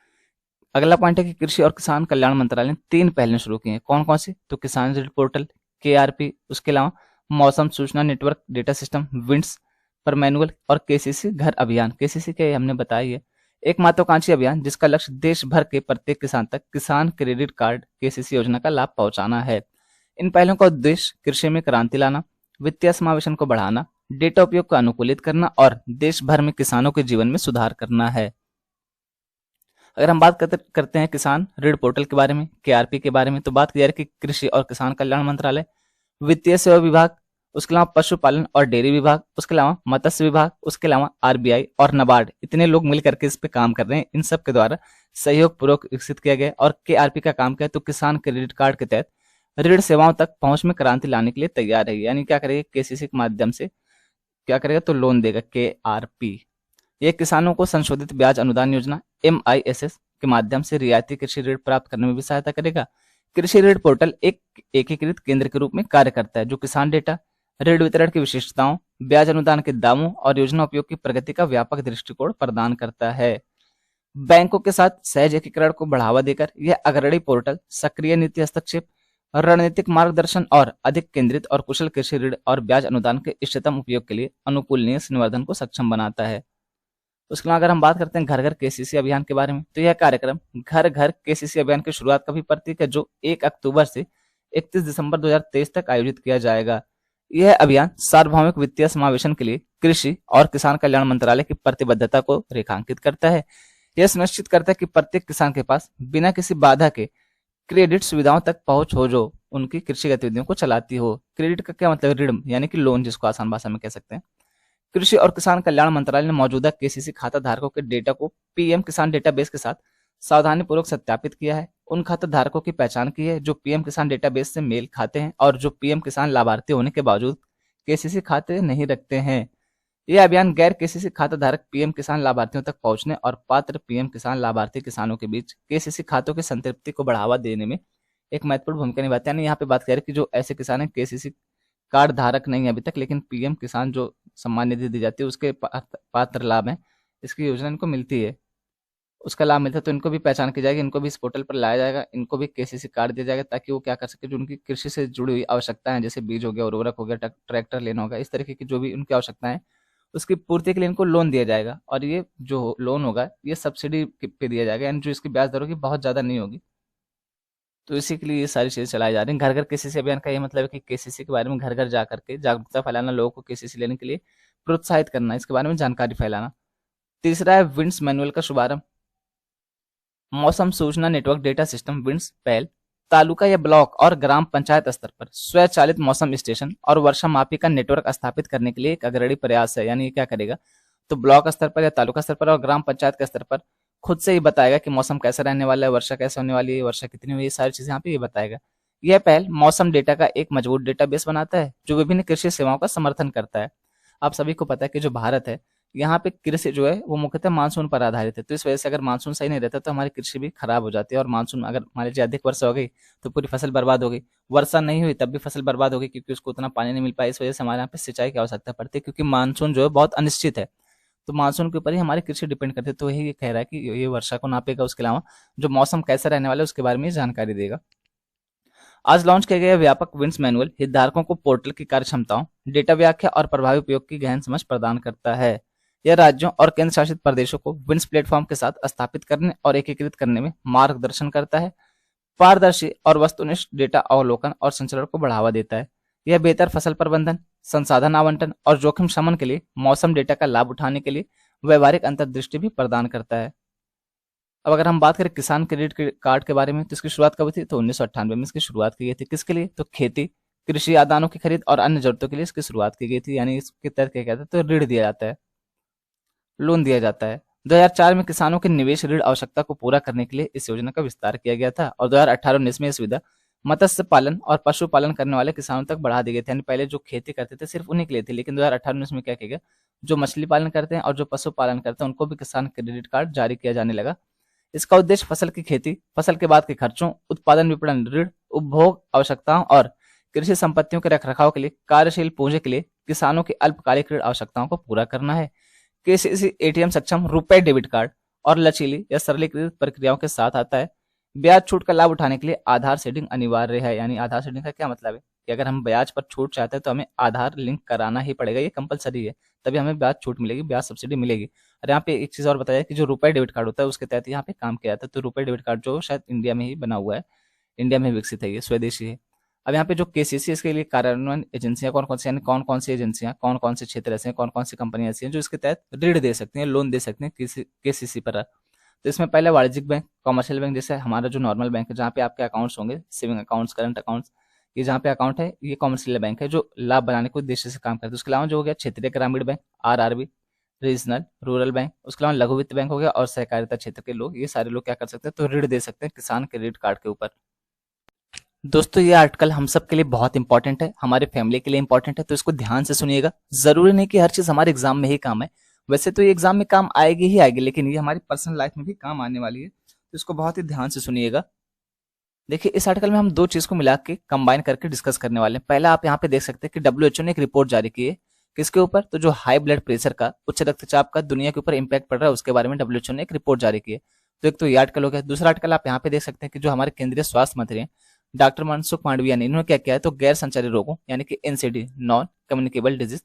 अगला पॉइंट है कि कृषि और किसान कल्याण मंत्रालय ने 3 पहलें शुरू की हैं। कौन कौन सी? तो किसान ऋण पोर्टल KRP, उसके अलावा मौसम सूचना नेटवर्क डेटा सिस्टम विंड्स पर मैनुअल, और KCC घर अभियान। KCC के हमने बताई है, एक महत्वाकांक्षी अभियान जिसका लक्ष्य देश भर के प्रत्येक किसान तक किसान क्रेडिट कार्ड KCC योजना का लाभ पहुंचाना है। इन पहलों का उद्देश्य कृषि में क्रांति लाना, वित्तीय समावेशन को बढ़ाना, डेटा उपयोग को अनुकूलित करना और देश भर में किसानों के जीवन में सुधार करना है। अगर हम बात करते हैं किसान ऋण पोर्टल के बारे में, KRP के बारे में, तो बात की जा रही है कि कृषि और किसान कल्याण मंत्रालय, वित्तीय सेवा विभाग, उसके अलावा पशुपालन और डेयरी विभाग, उसके अलावा मत्स्य विभाग, उसके अलावा RBI और नाबार्ड, इतने लोग मिल करके इस पे काम कर रहे हैं। इन सब के द्वारा सहयोग पूर्वक विकसित किया गया। और KRP का काम क्या है? तो किसान क्रेडिट कार्ड के तहत ऋण सेवाओं तक पहुंच में क्रांति लाने के लिए तैयार है। यानी क्या करेगा? KCC के माध्यम से क्या करेगा? तो लोन देगा KRP। ये किसानों को संशोधित ब्याज अनुदान योजना MISS के माध्यम से रियायती कृषि ऋण प्राप्त करने में भी सहायता करेगा। कृषि ऋण पोर्टल एक एकीकृत केंद्र के रूप में कार्य करता है जो किसान डेटा, ऋण वितरण की विशेषताओं, ब्याज अनुदान के दामों और योजना उपयोग की प्रगति का व्यापक दृष्टिकोण प्रदान करता है। बैंकों के साथ सहज एकीकरण को बढ़ावा देकर यह अग्रणी पोर्टल सक्रिय नीति हस्तक्षेप, रणनीतिक मार्गदर्शन और अधिक केंद्रित और कुशल कृषि ऋण और ब्याज अनुदान के इष्टतम उपयोग के लिए अनुकूलनीय संवर्धन को सक्षम बनाता है। उसके अलावा अगर हम बात करते हैं घर घर KCC अभियान के बारे में, तो यह कार्यक्रम घर घर KCC अभियान की शुरुआत का भी प्रतीक है, जो 1 अक्टूबर से 31 दिसंबर 2023 तक आयोजित किया जाएगा। यह अभियान सार्वभौमिक वित्तीय समावेशन के लिए कृषि और किसान कल्याण मंत्रालय की प्रतिबद्धता को रेखांकित करता है। यह सुनिश्चित करता है कि प्रत्येक किसान के पास बिना किसी बाधा के क्रेडिट सुविधाओं तक पहुंच हो जो उनकी कृषि गतिविधियों को चलाती हो। क्रेडिट का क्या मतलब? ऋण, यानी कि लोन, जिसको आसान भाषा में कह सकते हैं। कृषि और किसान कल्याण मंत्रालय ने मौजूदा KCC खाता धारकों के डेटा को PM किसान डेटाबेस के साथ सावधानी पूर्वक सत्यापित किया है। उन खाता धारकों की पहचान की है जो PM किसान डेटाबेस से मेल खाते हैं और जो PM किसान लाभार्थी होने के बावजूद KCC खाते नहीं रखते हैं। यह अभियान गैर KCC खाता धारक PM किसान लाभार्थियों तक पहुंचने और पात्र PM किसान लाभार्थी किसानों के बीच KCC खातों की संतृप्ति को बढ़ावा देने में एक महत्वपूर्ण भूमिका निभाते हैं। यानी यहाँ पे बात करें कि जो ऐसे किसान हैं KCC कार्ड धारक नहीं है अभी तक, लेकिन PM किसान जो सम्मान निधि दी जाती है उसके पात्र लाभ हैं, इसकी योजना इनको मिलती है, उसका लाभ मिलता है, तो इनको भी पहचान की जाएगी, इनको भी इस पोर्टल पर लाया जाएगा, इनको भी KCC कार्ड दिया जाएगा ताकि वो क्या कर सके, जो उनकी कृषि से जुड़ी हुई आवश्यकताएं हैं, जैसे बीज हो गया, उर्वरक हो गया, ट्रैक्टर लेना होगा, इस तरीके की जो भी उनकी आवश्यकताएं हैं उसकी पूर्ति के लिए इनको लोन दिया जाएगा। और ये जो लोन होगा ये सब्सिडी पे दिया जाएगा, यानी जो इसकी ब्याज दर होगी बहुत ज्यादा नहीं होगी। तो इसी के लिए ये सारी चीजें चलाई जा रही हैं। घर घर KCC अभियान का ये मतलब है कि KCC के बारे में घर घर जा करके जागरूकता फैलाना, लोगों को KCC लेने के लिए प्रोत्साहित करना, इसके बारे में जानकारी फैलाना। तीसरा है विंड्स मैनुअल का शुभारंभ। मौसम सूचना नेटवर्क डेटा सिस्टम विंड्स पहल तालुका या ब्लॉक और ग्राम पंचायत स्तर पर स्वचालित मौसम स्टेशन और वर्षा मापी का नेटवर्क स्थापित करने के लिए एक अग्रणी प्रयास है। यानी ये क्या करेगा? तो ब्लॉक स्तर पर या तालुका स्तर पर और ग्राम पंचायत के स्तर पर खुद से ही बताएगा कि मौसम कैसा रहने वाला है, वर्षा कैसे होने वाली है, वर्षा कितनी हुई, ये सारी चीजें यहाँ पे ये बताएगा। यह पहल मौसम डेटा का एक मजबूत डेटाबेस बनाता है जो विभिन्न कृषि सेवाओं का समर्थन करता है। आप सभी को पता है कि जो भारत है यहाँ पे कृषि जो है वो मुख्यतः मानसून पर आधारित है, तो इस वजह से अगर मानसून सही नहीं रहता तो हमारी कृषि भी खराब हो जाती है। और मानसून अगर मान लीजिए अधिक वर्षा हो गई तो पूरी फसल बर्बाद हो गई, वर्षा नहीं हुई तब भी फसल बर्बाद हो गई क्योंकि उसको उतना पानी नहीं मिल पाया। इस वजह से हमारे यहाँ पे सिंचाई की आवश्यकता पड़ती है क्योंकि मानसून जो है बहुत अनिश्चित है, तो मानसून के ऊपर ही हमारी कृषि डिपेंड करती है। तो यही कह रहा है कि ये वर्षा को नापेगा, उसके अलावा जो मौसम कैसा रहने वाला है उसके बारे में जानकारी देगा। आज लॉन्च किया गया व्यापक विंड्स मैनुअल हितधारकों को पोर्टल की कार्य क्षमताओं, डेटा व्याख्या और प्रभावी उपयोग की गहन समझ प्रदान करता है। यह राज्यों और केंद्र शासित प्रदेशों को विंड्स प्लेटफॉर्म के साथ स्थापित करने और एकीकृत करने में मार्गदर्शन करता है, पारदर्शी और वस्तुनिष्ठ डेटा अवलोकन और संचालन को बढ़ावा देता है। यह बेहतर फसल प्रबंधन, संसाधन आवंटन और जोखिम शमन के लिए मौसम डेटा का लाभ उठाने के लिए व्यवहारिक अंतर्दृष्टि भी प्रदान करता है। अब अगर हम बात करें किसान क्रेडिट कार्ड के बारे में, तो इसकी शुरुआत कब थी? तो 1998 में इसकी शुरुआत की गई थी। किसके लिए? तो खेती, कृषि आदानों की खरीद और अन्य जरूरतों के लिए इसकी शुरुआत की गई थी। यानी इसके तहत क्या कहते हैं? तो ऋण दिया जाता है, लोन दिया जाता है। 2004 में किसानों के निवेश ऋण आवश्यकता को पूरा करने के लिए इस योजना का विस्तार किया गया था और 2018-19 में यह सुविधा मत्स्य पालन और पशुपालन करने वाले किसानों तक बढ़ा दिए गए थे। यानी पहले जो खेती करते थे सिर्फ उन्हीं के लिए थी, लेकिन 2018-19 में क्या किया गया, जो मछली पालन करते हैं और जो पशुपालन करते हैं उनको भी किसान क्रेडिट कार्ड जारी किया जाने लगा। इसका उद्देश्य फसल की खेती, फसल के बाद के खर्चों, उत्पादन विपणन, ऋण, उपभोग आवश्यकताओं और कृषि संपत्तियों के रखरखाव के लिए कार्यशील पूंजी के लिए किसानों की अल्पकालिक ऋण आवश्यकताओं को पूरा करना है। केसीसी एटीएम सक्षम रुपए डेबिट कार्ड और लचीली या सरलीकृत प्रक्रियाओं के साथ आता है। ब्याज छूट का लाभ उठाने के लिए आधार सीडिंग अनिवार्य है। यानी आधार सीडिंग का क्या मतलब है कि अगर हम ब्याज पर छूट चाहते हैं तो हमें आधार लिंक कराना ही पड़ेगा, ये कंपलसरी है, तभी हमें ब्याज छूट मिलेगी, ब्याज सब्सिडी मिलेगी। और यहाँ पे एक चीज और बताया कि जो रुपए डेबिट कार्ड होता है उसके तहत यहाँ पे काम किया जाता है। तो रुपए डेबिट कार्ड जो शायद इंडिया में ही बना हुआ है, इंडिया में विकसित है, ये स्वदेशी है। अब यहाँ पे जो केसीसी, इसके लिए कार्यान्वयन एजेंसियां कौन कौन सी, यानी कौन कौन सी एजेंसियां, कौन कौन से क्षेत्र ऐसे हैं, कौन कौन सी कंपनियां ऐसी हैं जो इसके तहत ऋण दे सकती हैं, लोन दे सकते हैं केसीसी पर। तो इसमें पहले वाणिज्यिक बैंक, कमर्शियल बैंक, जैसे हमारा जो नॉर्मल बैंक है जहाँ पे आपके अकाउंट्स होंगे, सेविंग अकाउंट्स, करंट अकाउंट्स, ये जहाँ पे अकाउंट है ये कमर्शियल बैंक है जो लाभ बनाने के उद्देश्य से काम करते हैं। उसके अलावा जो हो गया क्षेत्रीय ग्रामीण bank, RRB, regional rural bank, उसके अलावा लघु वित्त बैंक हो गया और सहकारिता क्षेत्र के लोग, ये सारे लोग क्या कर सकते हैं, तो ऋण दे सकते हैं किसान क्रेडिट कार्ड के ऊपर। दोस्तों ये आर्टिकल हम सब के लिए बहुत इंपॉर्टेंट है, हमारे फैमिली के लिए इंपॉर्टेंट है, तो इसको ध्यान से सुनिएगा। जरूरी नहीं कि हर चीज हमारे एग्जाम में ही काम है, वैसे तो ये एग्जाम में काम आएगी ही आएगी, लेकिन ये हमारी पर्सनल लाइफ में भी काम आने वाली है, तो इसको बहुत ही ध्यान से सुनिएगा। देखिए इस आर्टिकल में हम दो चीज को मिला के कंबाइन करके डिस्कस करने वाले हैं। पहला आप यहाँ पे देख सकते हैं कि डब्ल्यूएचओ ने एक रिपोर्ट जारी की है, किसके ऊपर, तो जो हाई ब्लड प्रेशर का, उच्च रक्तचाप का दुनिया के ऊपर इंपैक्ट पड़ रहा है उसके बारे में डब्ल्यूएचओ ने एक रिपोर्ट जारी की है। तो एक तो ये आर्टिकल हो गया। दूसरा आर्टिकल आप यहाँ पे देख सकते हैं कि जो हमारे केंद्रीय स्वास्थ्य मंत्री हैं डॉक्टर मनसुख मांडविया ने, इन्होंने क्या किया है, तो गैर संचारी रोगों यानी कि एनसीडी, नॉन कम्युनिकेबल डिजीज,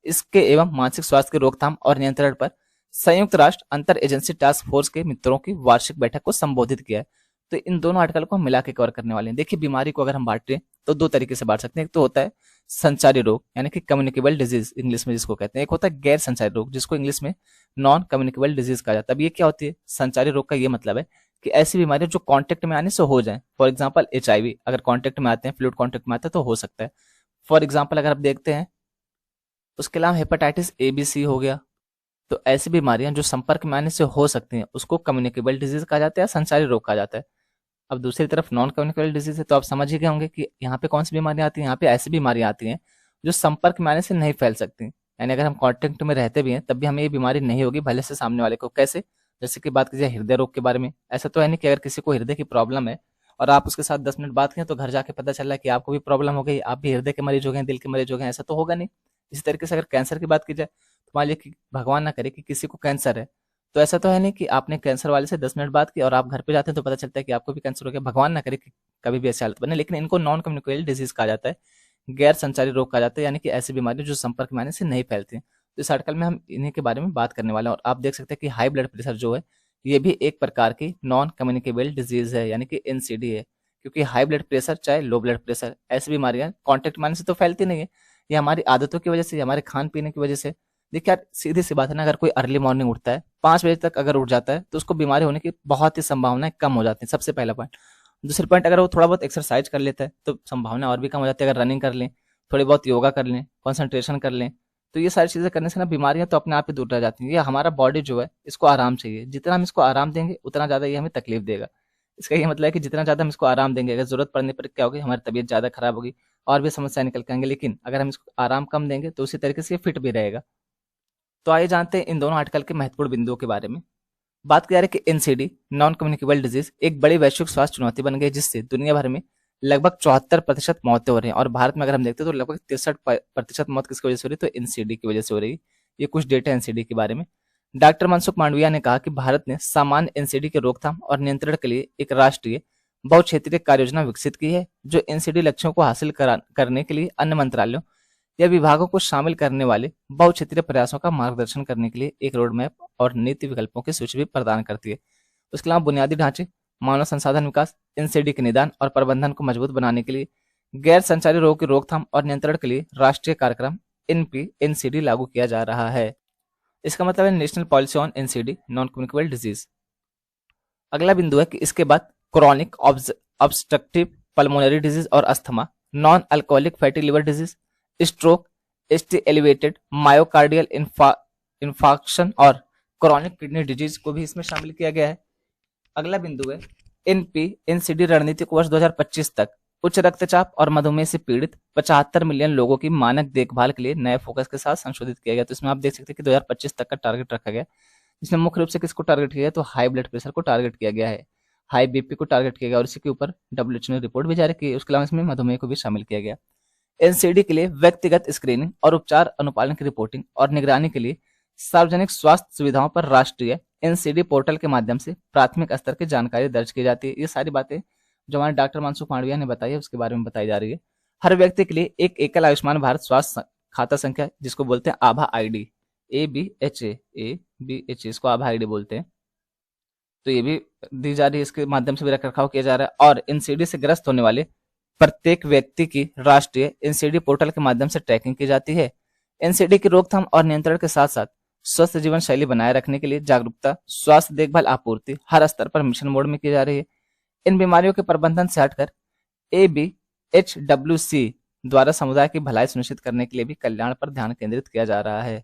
इसके एवं मानसिक स्वास्थ्य के रोकथाम और नियंत्रण पर संयुक्त राष्ट्र अंतर एजेंसी टास्क फोर्स के मित्रों की वार्षिक बैठक को संबोधित किया है। तो इन दोनों आर्टिकल को हम मिला के कवर करने वाले हैं। देखिए बीमारी को अगर हम बांट रहे हैं तो दो तरीके से बांट सकते हैं। एक तो होता है संचारी रोग यानी कि कम्युनिकेबल डिजीज इंग्लिश में जिसको कहते हैं, एक होता है गैर संचारी रोग जिसको इंग्लिश में नॉन कम्युनिकेबल डिजीज कहा जाता है। अब ये क्या होती है, संचारी रोग का ये मतलब है कि ऐसी बीमारियां जो कांटेक्ट में आने से हो जाए, फॉर एग्जांपल एचआईवी अगर कांटेक्ट में आते हैं, फ्लूइड कांटेक्ट में आते हैं तो हो सकता है। फॉर एग्जांपल अगर आप देखते हैं, उसके अलावा हेपेटाइटिस ए बी सी हो गया, तो ऐसी बीमारियां जो संपर्क में आने से हो सकती हैं उसको कम्युनिकेबल डिजीज कहा जाता है, संचारी रोग कहा जाता है। अब दूसरी तरफ नॉन कम्युनिकेबल डिजीज है, तो आप समझ ही गए होंगे कि यहाँ पे कौन सी बीमारियां आती हैं। यहाँ पे ऐसी बीमारियां आती हैं जो संपर्क में आने से नहीं फैल सकती, यानी अगर हम कांटेक्ट में रहते भी हैं तब भी हमें ये बीमारी नहीं होगी भले से सामने वाले को। कैसे, जैसे कि बात कीजिए हृदय रोग के बारे में, ऐसा तो है नहीं कि अगर किसी को हृदय की प्रॉब्लम है और आप उसके साथ 10 मिनट बात करें तो घर जाके पता चल रहा है कि आपको भी प्रॉब्लम हो गई, आप भी हृदय के मरीज हो गए, दिल के मरीज हो गए, ऐसा तो होगा नहीं। इसी तरीके से अगर कैंसर की बात की जाए तो मान लीजिए कि भगवान ना करे कि किसी को कैंसर है, तो ऐसा तो है नहीं कि आपने कैंसर वाले से 10 मिनट बात की और आप घर पे जाते हैं तो पता चलता है कि आपको भी कैंसर हो गया। भगवान ना करे कि कभी भी ऐसी हालत बने, लेकिन इनको नॉन कम्युनिकेबल डिजीज कहा जाता है, गैर संचारी रोग कहा जाता है, यानी कि ऐसी बीमारी जो संपर्क में आने से नहीं फैलती हैं। तो इस आर्टिकल में हम इन्हीं के बारे में बात करने वाले हैं। और आप देख सकते हैं कि हाई ब्लड प्रेशर जो है ये भी एक प्रकार की नॉन कम्युनिकेबल डिजीज है, यानी कि एनसीडी है। क्योंकि हाई ब्लड प्रेशर चाहे लो ब्लड प्रेशर, ऐसी बीमारियां कांटेक्ट में आने से तो फैलती नहीं है, ये हमारी आदतों की वजह से, हमारे खान पीने की वजह से। देखिए यार सीधी सी बात है ना, अगर कोई अर्ली मॉर्निंग उठता है 5 बजे तक अगर उठ जाता है तो उसको बीमारी होने की बहुत ही संभावनाएं कम हो जाती है, सबसे पहला पॉइंट। दूसरे पॉइंट, अगर वो थोड़ा बहुत एक्सरसाइज कर लेता है तो संभावना और भी कम हो जाती है। अगर रनिंग कर लें, थोड़ी बहुत योगा कर लें, कंसंट्रेशन कर लें, तो ये सारी चीजें करने से ना बीमारियां तो अपने आप ही दूर रह जाती हैं। ये हमारा बॉडी जो है इसको आराम चाहिए, जितना हम इसको आराम देंगे उतना ज्यादा ये हमें तकलीफ देगा। इसका ये मतलब है कि जितना ज्यादा हम इसको आराम देंगे, अगर जरूरत पड़ने पर क्या होगी, हमारी तबीयत ज्यादा खराब होगी और भी समस्या निकल के आएंगे। लेकिन अगर हम इसको आराम कम देंगे तो उसी तरीके से ये फिट भी रहेगा। तो आइए जानते हैं इन दोनों आर्टिकल के महत्वपूर्ण बिंदुओं के बारे में। बात की जा रही है कि एनसीडी, नॉन कम्युनिकेबल डिजीज, एक बड़ी वैश्विक स्वास्थ्य चुनौती बन गई जिससे दुनिया भर में लगभग 74% मौतें हो रही हैं। और भारत में अगर हम देखते हैं तो लगभग 63% मौत किसकी वजह से हो रही है, तो एनसीडी की वजह से हो रही है। ये कुछ डेटा एनसीडी के बारे में। डॉक्टर मनसुख मांडविया ने कहा कि भारत ने सामान्य एनसीडी के रोकथाम और नियंत्रण के लिए एक राष्ट्रीय बहुक्षेत्रीय कार्य योजना विकसित की है, जो एनसीडी लक्ष्यों को हासिल करने के लिए अन्य मंत्रालयों या विभागों को शामिल करने वाले बहुक्षेत्रीय प्रयासों का मार्गदर्शन करने के लिए एक रोड मैप और नीति विकल्पों की सूची भी प्रदान करती है। उसके अलावा बुनियादी ढांचे, मानव संसाधन विकास, एनसीडी के निदान और प्रबंधन को मजबूत बनाने के लिए गैर संचारी रोग की रोकथाम और नियंत्रण के लिए राष्ट्रीय कार्यक्रम एनपी-एनसीडी लागू किया जा रहा है। इसका मतलब है national policy on NCD, non communicable disease. अगला बिंदु है कि इसके बाद क्रॉनिक ऑब्स्ट्रक्टिव पल्मोनरी डिजीज और अस्थमा, non alcoholic fatty liver disease, stroke, ST elevated myocardial infarction और क्रॉनिक किडनी डिजीज को भी इसमें शामिल किया गया है। अगला बिंदु है एनपी-एनसीडी रणनीति को वर्ष 2025 तक उच्च रक्तचाप और मधुमेह से पीड़ित 75 मिलियन लोगों की मानक देखभाल के लिए नए फोकस के साथ संशोधित किया गया। तो इसमें आप देख सकते हैं कि 2025 तक का टारगेट रखा गया, जिसमें मुख्य रूप से किसको टारगेट किया गया, तो हाई ब्लड प्रेशर को टारगेट किया गया है, हाई बीपी को टारगेट किया गया और इसी के ऊपर डब्ल्यूएचओ ने रिपोर्ट भी जारी की। उसके अलावा इसमें मधुमेह को भी शामिल किया गया। एनसीडी के लिए व्यक्तिगत स्क्रीनिंग और उपचार अनुपालन की रिपोर्टिंग और निगरानी के लिए सार्वजनिक स्वास्थ्य सुविधाओं पर राष्ट्रीय एनसीडी पोर्टल के माध्यम से प्राथमिक स्तर की जानकारी दर्ज की जाती है। ये सारी बातें जो हमारे डॉक्टर मानसुख मांडविया ने बताई है उसके बारे में बताई जा रही है। हर व्यक्ति के लिए एक एकल आयुष्मान भारत स्वास्थ्य खाता संख्या, जिसको बोलते हैं आभा आईडी, ABHA इसको आभा आईडी बोलते हैं, तो ये भी दी जा रही है। इसके माध्यम से भी रखरखाव किया जा रहा है और एनसीडी से ग्रस्त होने वाले प्रत्येक व्यक्ति की राष्ट्रीय एनसीडी पोर्टल के माध्यम से ट्रैकिंग की जाती है। एनसीडी की रोकथाम और नियंत्रण के साथ साथ स्वस्थ जीवन शैली बनाए रखने के लिए जागरूकता, स्वास्थ्य देखभाल आपूर्ति हर स्तर पर मिशन मोड में की जा रही है। इन बीमारियों के प्रबंधन से हटकर ABHWC द्वारा समुदाय की भलाई सुनिश्चित करने के लिए भी कल्याण पर ध्यान केंद्रित किया जा रहा है।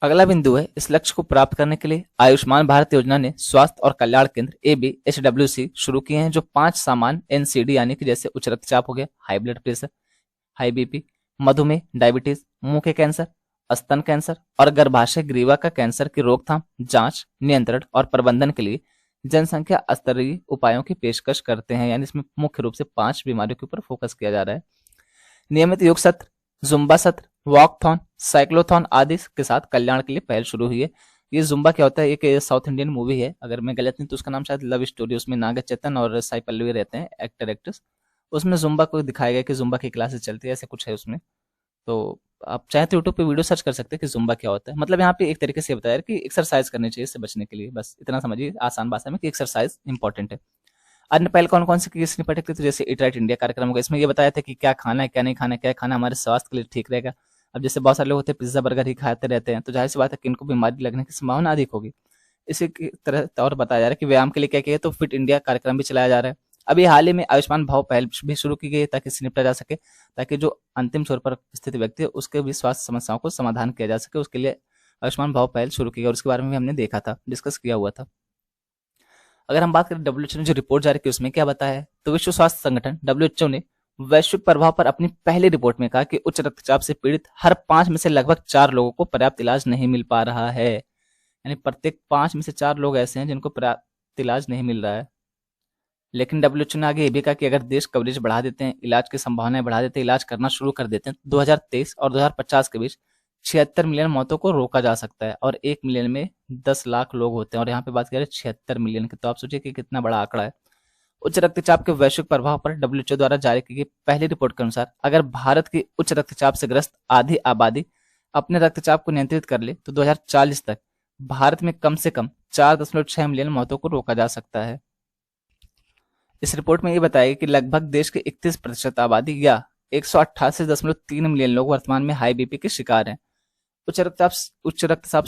अगला बिंदु है, इस लक्ष्य को प्राप्त करने के लिए आयुष्मान भारत योजना ने स्वास्थ्य और कल्याण केंद्र ABHWC शुरू किए हैं, जो 5 सामान्य एनसीडी यानी कि जैसे उच्च रक्तचाप हो गया, high blood pressure, high BP, मधुमेह, डायबिटीज, मुंह के कैंसर, स्तन कैंसर और गर्भाशय ग्रीवा का कैंसर की रोकथाम, जांच, नियंत्रण और प्रबंधन के लिए जनसंख्या स्तरीय उपायों की पेशकश करते हैं। यानी इसमें मुख्य रूप से 5 बीमारियों के ऊपर फोकस किया जा रहा है। नियमित योग सत्र, जुम्बा सत्र, वॉकथॉन, साइक्लोथॉन आदि के साथ कल्याण के लिए पहल शुरू हुई है। ये जुम्बा क्या होता है, एक साउथ इंडियन मूवी है, अगर मैं गलत नहीं तो उसका नाम शायद लव स्टोरी, उसमें नागा चैतन्य और साई पल्लवी रहते हैं एक्टर एक्ट्रेस। उसमें जुम्बा को दिखाया गया कि जुम्बा की क्लासेस चलती है, ऐसा कुछ है उसमें। तो आप चाहे तो यूट्यूब पे वीडियो सर्च कर सकते हैं कि जुम्बा क्या होता है। मतलब यहाँ पे एक तरीके से बताया कि एक्सरसाइज करनी चाहिए इससे बचने के लिए, बस इतना समझिए आसान भाषा में कि एक्सरसाइज इंपॉर्टेंट है। अन्य पहल कौन कौन सी किस निपट थी, तो जैसे ईट राइट इंडिया कार्यक्रम होगा, इसमें ये बताया था कि क्या खाना है क्या नहीं खाना है, क्या खाना हमारे स्वास्थ्य के लिए ठीक रहेगा। अब जैसे बहुत सारे लोग होते हैं पिज्जा बर्गर ही खाते रहते हैं, तो जाहिर सी बात है कि इनको बीमारी लगने की संभावना अधिक होगी। इसी की तरह और बताया जा रहा है कि व्यायाम के लिए क्या किया, तो फिट इंडिया कार्यक्रम भी चलाया जा रहा है। अभी हाल ही में आयुष्मान भाव पहल भी शुरू की गई है ताकि इससे निपटा जा सके, ताकि जो अंतिम छोर पर स्थित व्यक्ति है उसके भी स्वास्थ्य समस्याओं को समाधान किया जा सके। उसके लिए आयुष्मान भाव पहल शुरू की गई और उसके बारे में भी हमने देखा था, डिस्कस किया हुआ था। अगर हम बात करें डब्ल्यूएचओ ने जो रिपोर्ट जारी की उसमें क्या बताया है, तो विश्व स्वास्थ्य संगठन डब्ल्यूएचओ ने वैश्विक प्रभाव पर अपनी पहली रिपोर्ट में कहा कि उच्च रक्तचाप से पीड़ित हर 5 में से लगभग 4 लोगों को पर्याप्त इलाज नहीं मिल पा रहा है। यानी प्रत्येक 5 में से 4 लोग ऐसे हैं जिनको पर्याप्त इलाज नहीं मिल रहा है। लेकिन डब्ल्यूएचओ ने आगे ये भी कहा कि अगर देश कवरेज बढ़ा देते हैं, इलाज की संभावनाएं बढ़ा देते हैं, इलाज करना शुरू कर देते हैं, 2023 और 2050 के बीच 76 मिलियन मौतों को रोका जा सकता है और 1 मिलियन में 10 लाख लोग होते हैं। और यहाँ पे बात करें 76 मिलियन की, तो आप सोचिए कि कितना बड़ा आंकड़ा है। उच्च रक्तचाप के वैश्विक प्रभाव पर डब्ल्यूएचओ द्वारा जारी की गई पहली रिपोर्ट के अनुसार अगर भारत की उच्च रक्तचाप से ग्रस्त आधी आबादी अपने रक्तचाप को नियंत्रित कर ले तो 2040 तक भारत में कम से कम 4.6 मिलियन मौतों को रोका जा सकता है। इस रिपोर्ट में ये बताया गया कि लगभग देश के 31% आबादी या 188.3 मिलियन लोग वर्तमान में हाई बीपी के शिकार हैं। उच्च रक्तचाप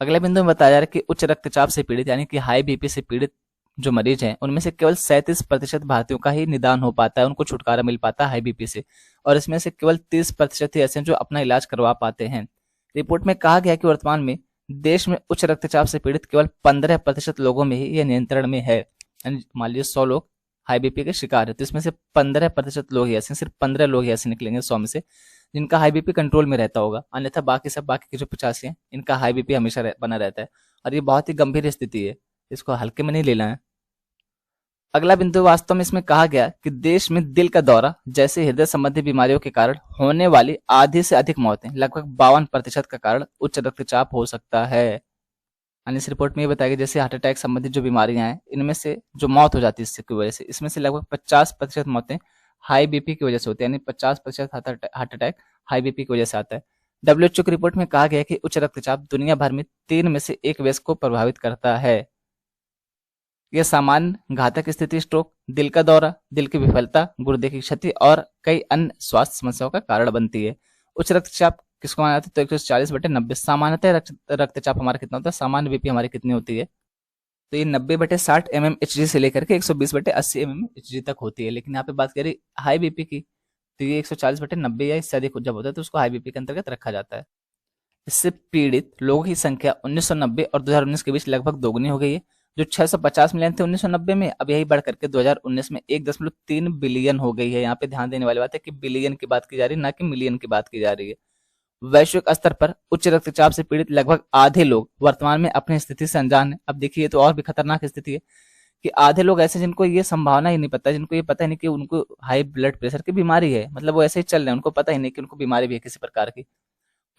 अगले बिंदु में बताया जा रहा है कि उच्च रक्तचाप से पीड़ित यानी कि हाई बीपी से पीड़ित जो मरीज हैं उनमें से केवल 37% भारतीयों का ही निदान हो पाता है, उनको छुटकारा मिल पाता है हाई बीपी से, और इसमें से केवल 30% ही ऐसे हैं जो अपना इलाज करवा पाते हैं। रिपोर्ट में कहा गया कि वर्तमान में देश में उच्च रक्तचाप से पीड़ित केवल 15% लोगों में ही यह नियंत्रण में है। यानी मान लीजिए 100 लोग हाई बीपी के शिकार है तो इसमें से 15% लोग ही ऐसे, सिर्फ 15 लोग ही ऐसे निकलेंगे 100 में से जिनका हाई बीपी कंट्रोल में रहता होगा, अन्यथा बाकी के जो 85 हैं इनका हाई बीपी हमेशा बना रहता है और ये बहुत ही गंभीर स्थिति है, इसको हल्के में नहीं लेना है। अगला बिंदु वास्तव में इसमें कहा गया कि देश में दिल का दौरा जैसे हृदय संबंधी बीमारियों के कारण होने वाली आधी से अधिक मौतें लगभग 52% का कारण उच्च रक्तचाप हो सकता है। इस रिपोर्ट में ये बताया गया जैसे हार्ट अटैक संबंधित जो बीमारियां हैं इनमें से जो मौत हो जाती है इसकी वजह से, इसमें से लगभग 50% मौतें हाई बीपी की वजह से होती है, यानी 50% हार्ट अटैक हाई बीपी की वजह से आता है। डब्ल्यूएचओ की रिपोर्ट में कहा गया कि उच्च रक्तचाप दुनिया भर में 3 में से 1 वयस्क को प्रभावित करता है। यह सामान्य घातक स्थिति स्ट्रोक, दिल का दौरा, दिल की विफलता, गुर्दे की क्षति और कई अन्य स्वास्थ्य समस्याओं का कारण बनती है। उच्च रक्तचाप किसको माना जाता है, तो 140/90। सामान्यतः रक्तचाप हमारा कितना होता है, सामान्य बीपी हमारी कितनी होती है, तो ये 90/60 mmHg से लेकर के 120/80 mmHg तक होती है। लेकिन यहाँ पे बात करें हाई बीपी की तो ये 140/90 या इससे अधिक जब होता है तो उसको हाई बीपी के अंतर्गत रखा जाता है। इससे पीड़ित लोगों की संख्या 1990 और 2019 के बीच लगभग दोगुनी हो गई है। जो 650 मिलियन थे 1990 में, अब यही बढ़ करके 2019 में 1.3 बिलियन हो गई है। यहाँ पे ध्यान देने वाली बात है कि बिलियन की बात की जा रही है, ना कि मिलियन की बात की जा रही है। वैश्विक स्तर पर उच्च रक्तचाप से पीड़ित लगभग आधे लोग वर्तमान में अपनी स्थिति से अनजान है। अब देखिए, तो और भी खतरनाक स्थिति है कि आधे लोग ऐसे जिनको ये संभावना ही नहीं पता, जिनको ये पता ही नहीं कि उनको हाई ब्लड प्रेशर की बीमारी है, मतलब वो ऐसे ही चल रहे हैं, उनको पता ही नहीं कि उनको बीमारी भी है किसी प्रकार की।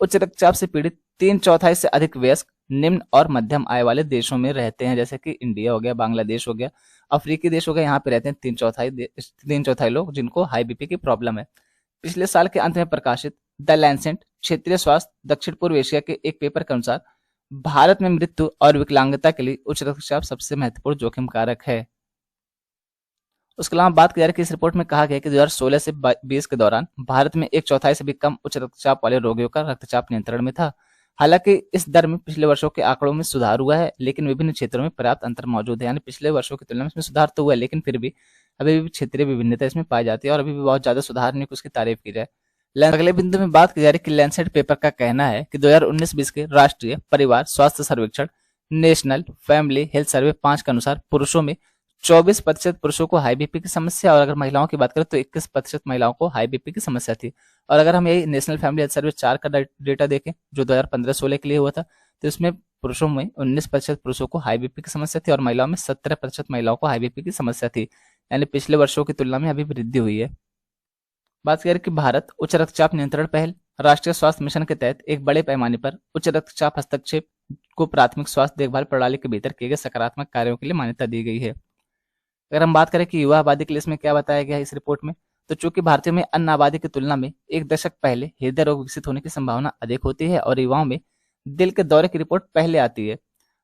उच्च रक्तचाप से पीड़ित 3/4 से अधिक वयस्क निम्न और मध्यम आय वाले देशों में रहते हैं, जैसे कि इंडिया हो गया, बांग्लादेश हो गया, अफ्रीकी देश हो गया। यहाँ पे रहते हैं 3/4 लोग जिनको हाई बीपी की प्रॉब्लम है। पिछले साल के अंत में प्रकाशित द लैंसेट क्षेत्रीय स्वास्थ्य दक्षिण पूर्व एशिया के एक पेपर के अनुसार भारत में मृत्यु और विकलांगता के लिए उच्च रक्तचाप सबसे महत्वपूर्ण जोखिम कारक है। उसके अलावा बात की जा रही है कि इस रिपोर्ट में कहा गया है कि 2016 से 20 के दौरान भारत में 1/4 से भी कम उच्च रक्तचाप वाले रोगियों का रक्तचाप नियंत्रण में था। हालांकि इस दर में पिछले वर्षों के आंकड़ों में सुधार हुआ है, लेकिन विभिन्न क्षेत्रों में पर्याप्त अंतर मौजूद है। यानी पिछले वर्षों की तुलना में इसमें सुधार तो हुआ है, लेकिन फिर भी अभी भी क्षेत्रीय विभिन्नता इसमें पाई जाती है और अभी भी बहुत ज्यादा सुधार नहीं कि उसकी तारीफ की जाए। अगले बिंदु में बात की जा रही है कि लैंसेट पेपर का कहना है कि 2019-20 के राष्ट्रीय परिवार स्वास्थ्य सर्वेक्षण नेशनल फैमिली हेल्थ सर्वे 5 के अनुसार पुरुषों में 24% पुरुषों को हाई बीपी की समस्या, और अगर महिलाओं की बात करें तो 21% महिलाओं को हाई बीपी की समस्या थी। और अगर हम यही नेशनल फैमिली हेल्थ सर्वे 4 का डेटा देखें जो 2015-16 के लिए हुआ था, तो इसमें पुरुषों में 19% पुरुषों को हाई बीपी की समस्या थी और महिलाओं में 17% महिलाओं को हाई बीपी की समस्या थी। यानी पिछले वर्षों की तुलना में अभी वृद्धि हुई है। बात करें कि भारत उच्च रक्तचाप नियंत्रण पहल राष्ट्रीय स्वास्थ्य मिशन के तहत एक बड़े पैमाने पर उच्च रक्तचाप हस्तक्षेप को प्राथमिक स्वास्थ्य देखभाल प्रणाली के भीतर किए गए सकारात्मक कार्यों के लिए मान्यता दी गई है। अगर हम बात करें कि युवा आबादी के लिए इसमें क्या बताया गया है इस रिपोर्ट में, तो चूंकि भारतीयों में अन्य आबादी की तुलना में एक दशक पहले हृदय रोग विकसित होने की संभावना अधिक होती है और युवाओं में दिल के दौरे की रिपोर्ट पहले आती है,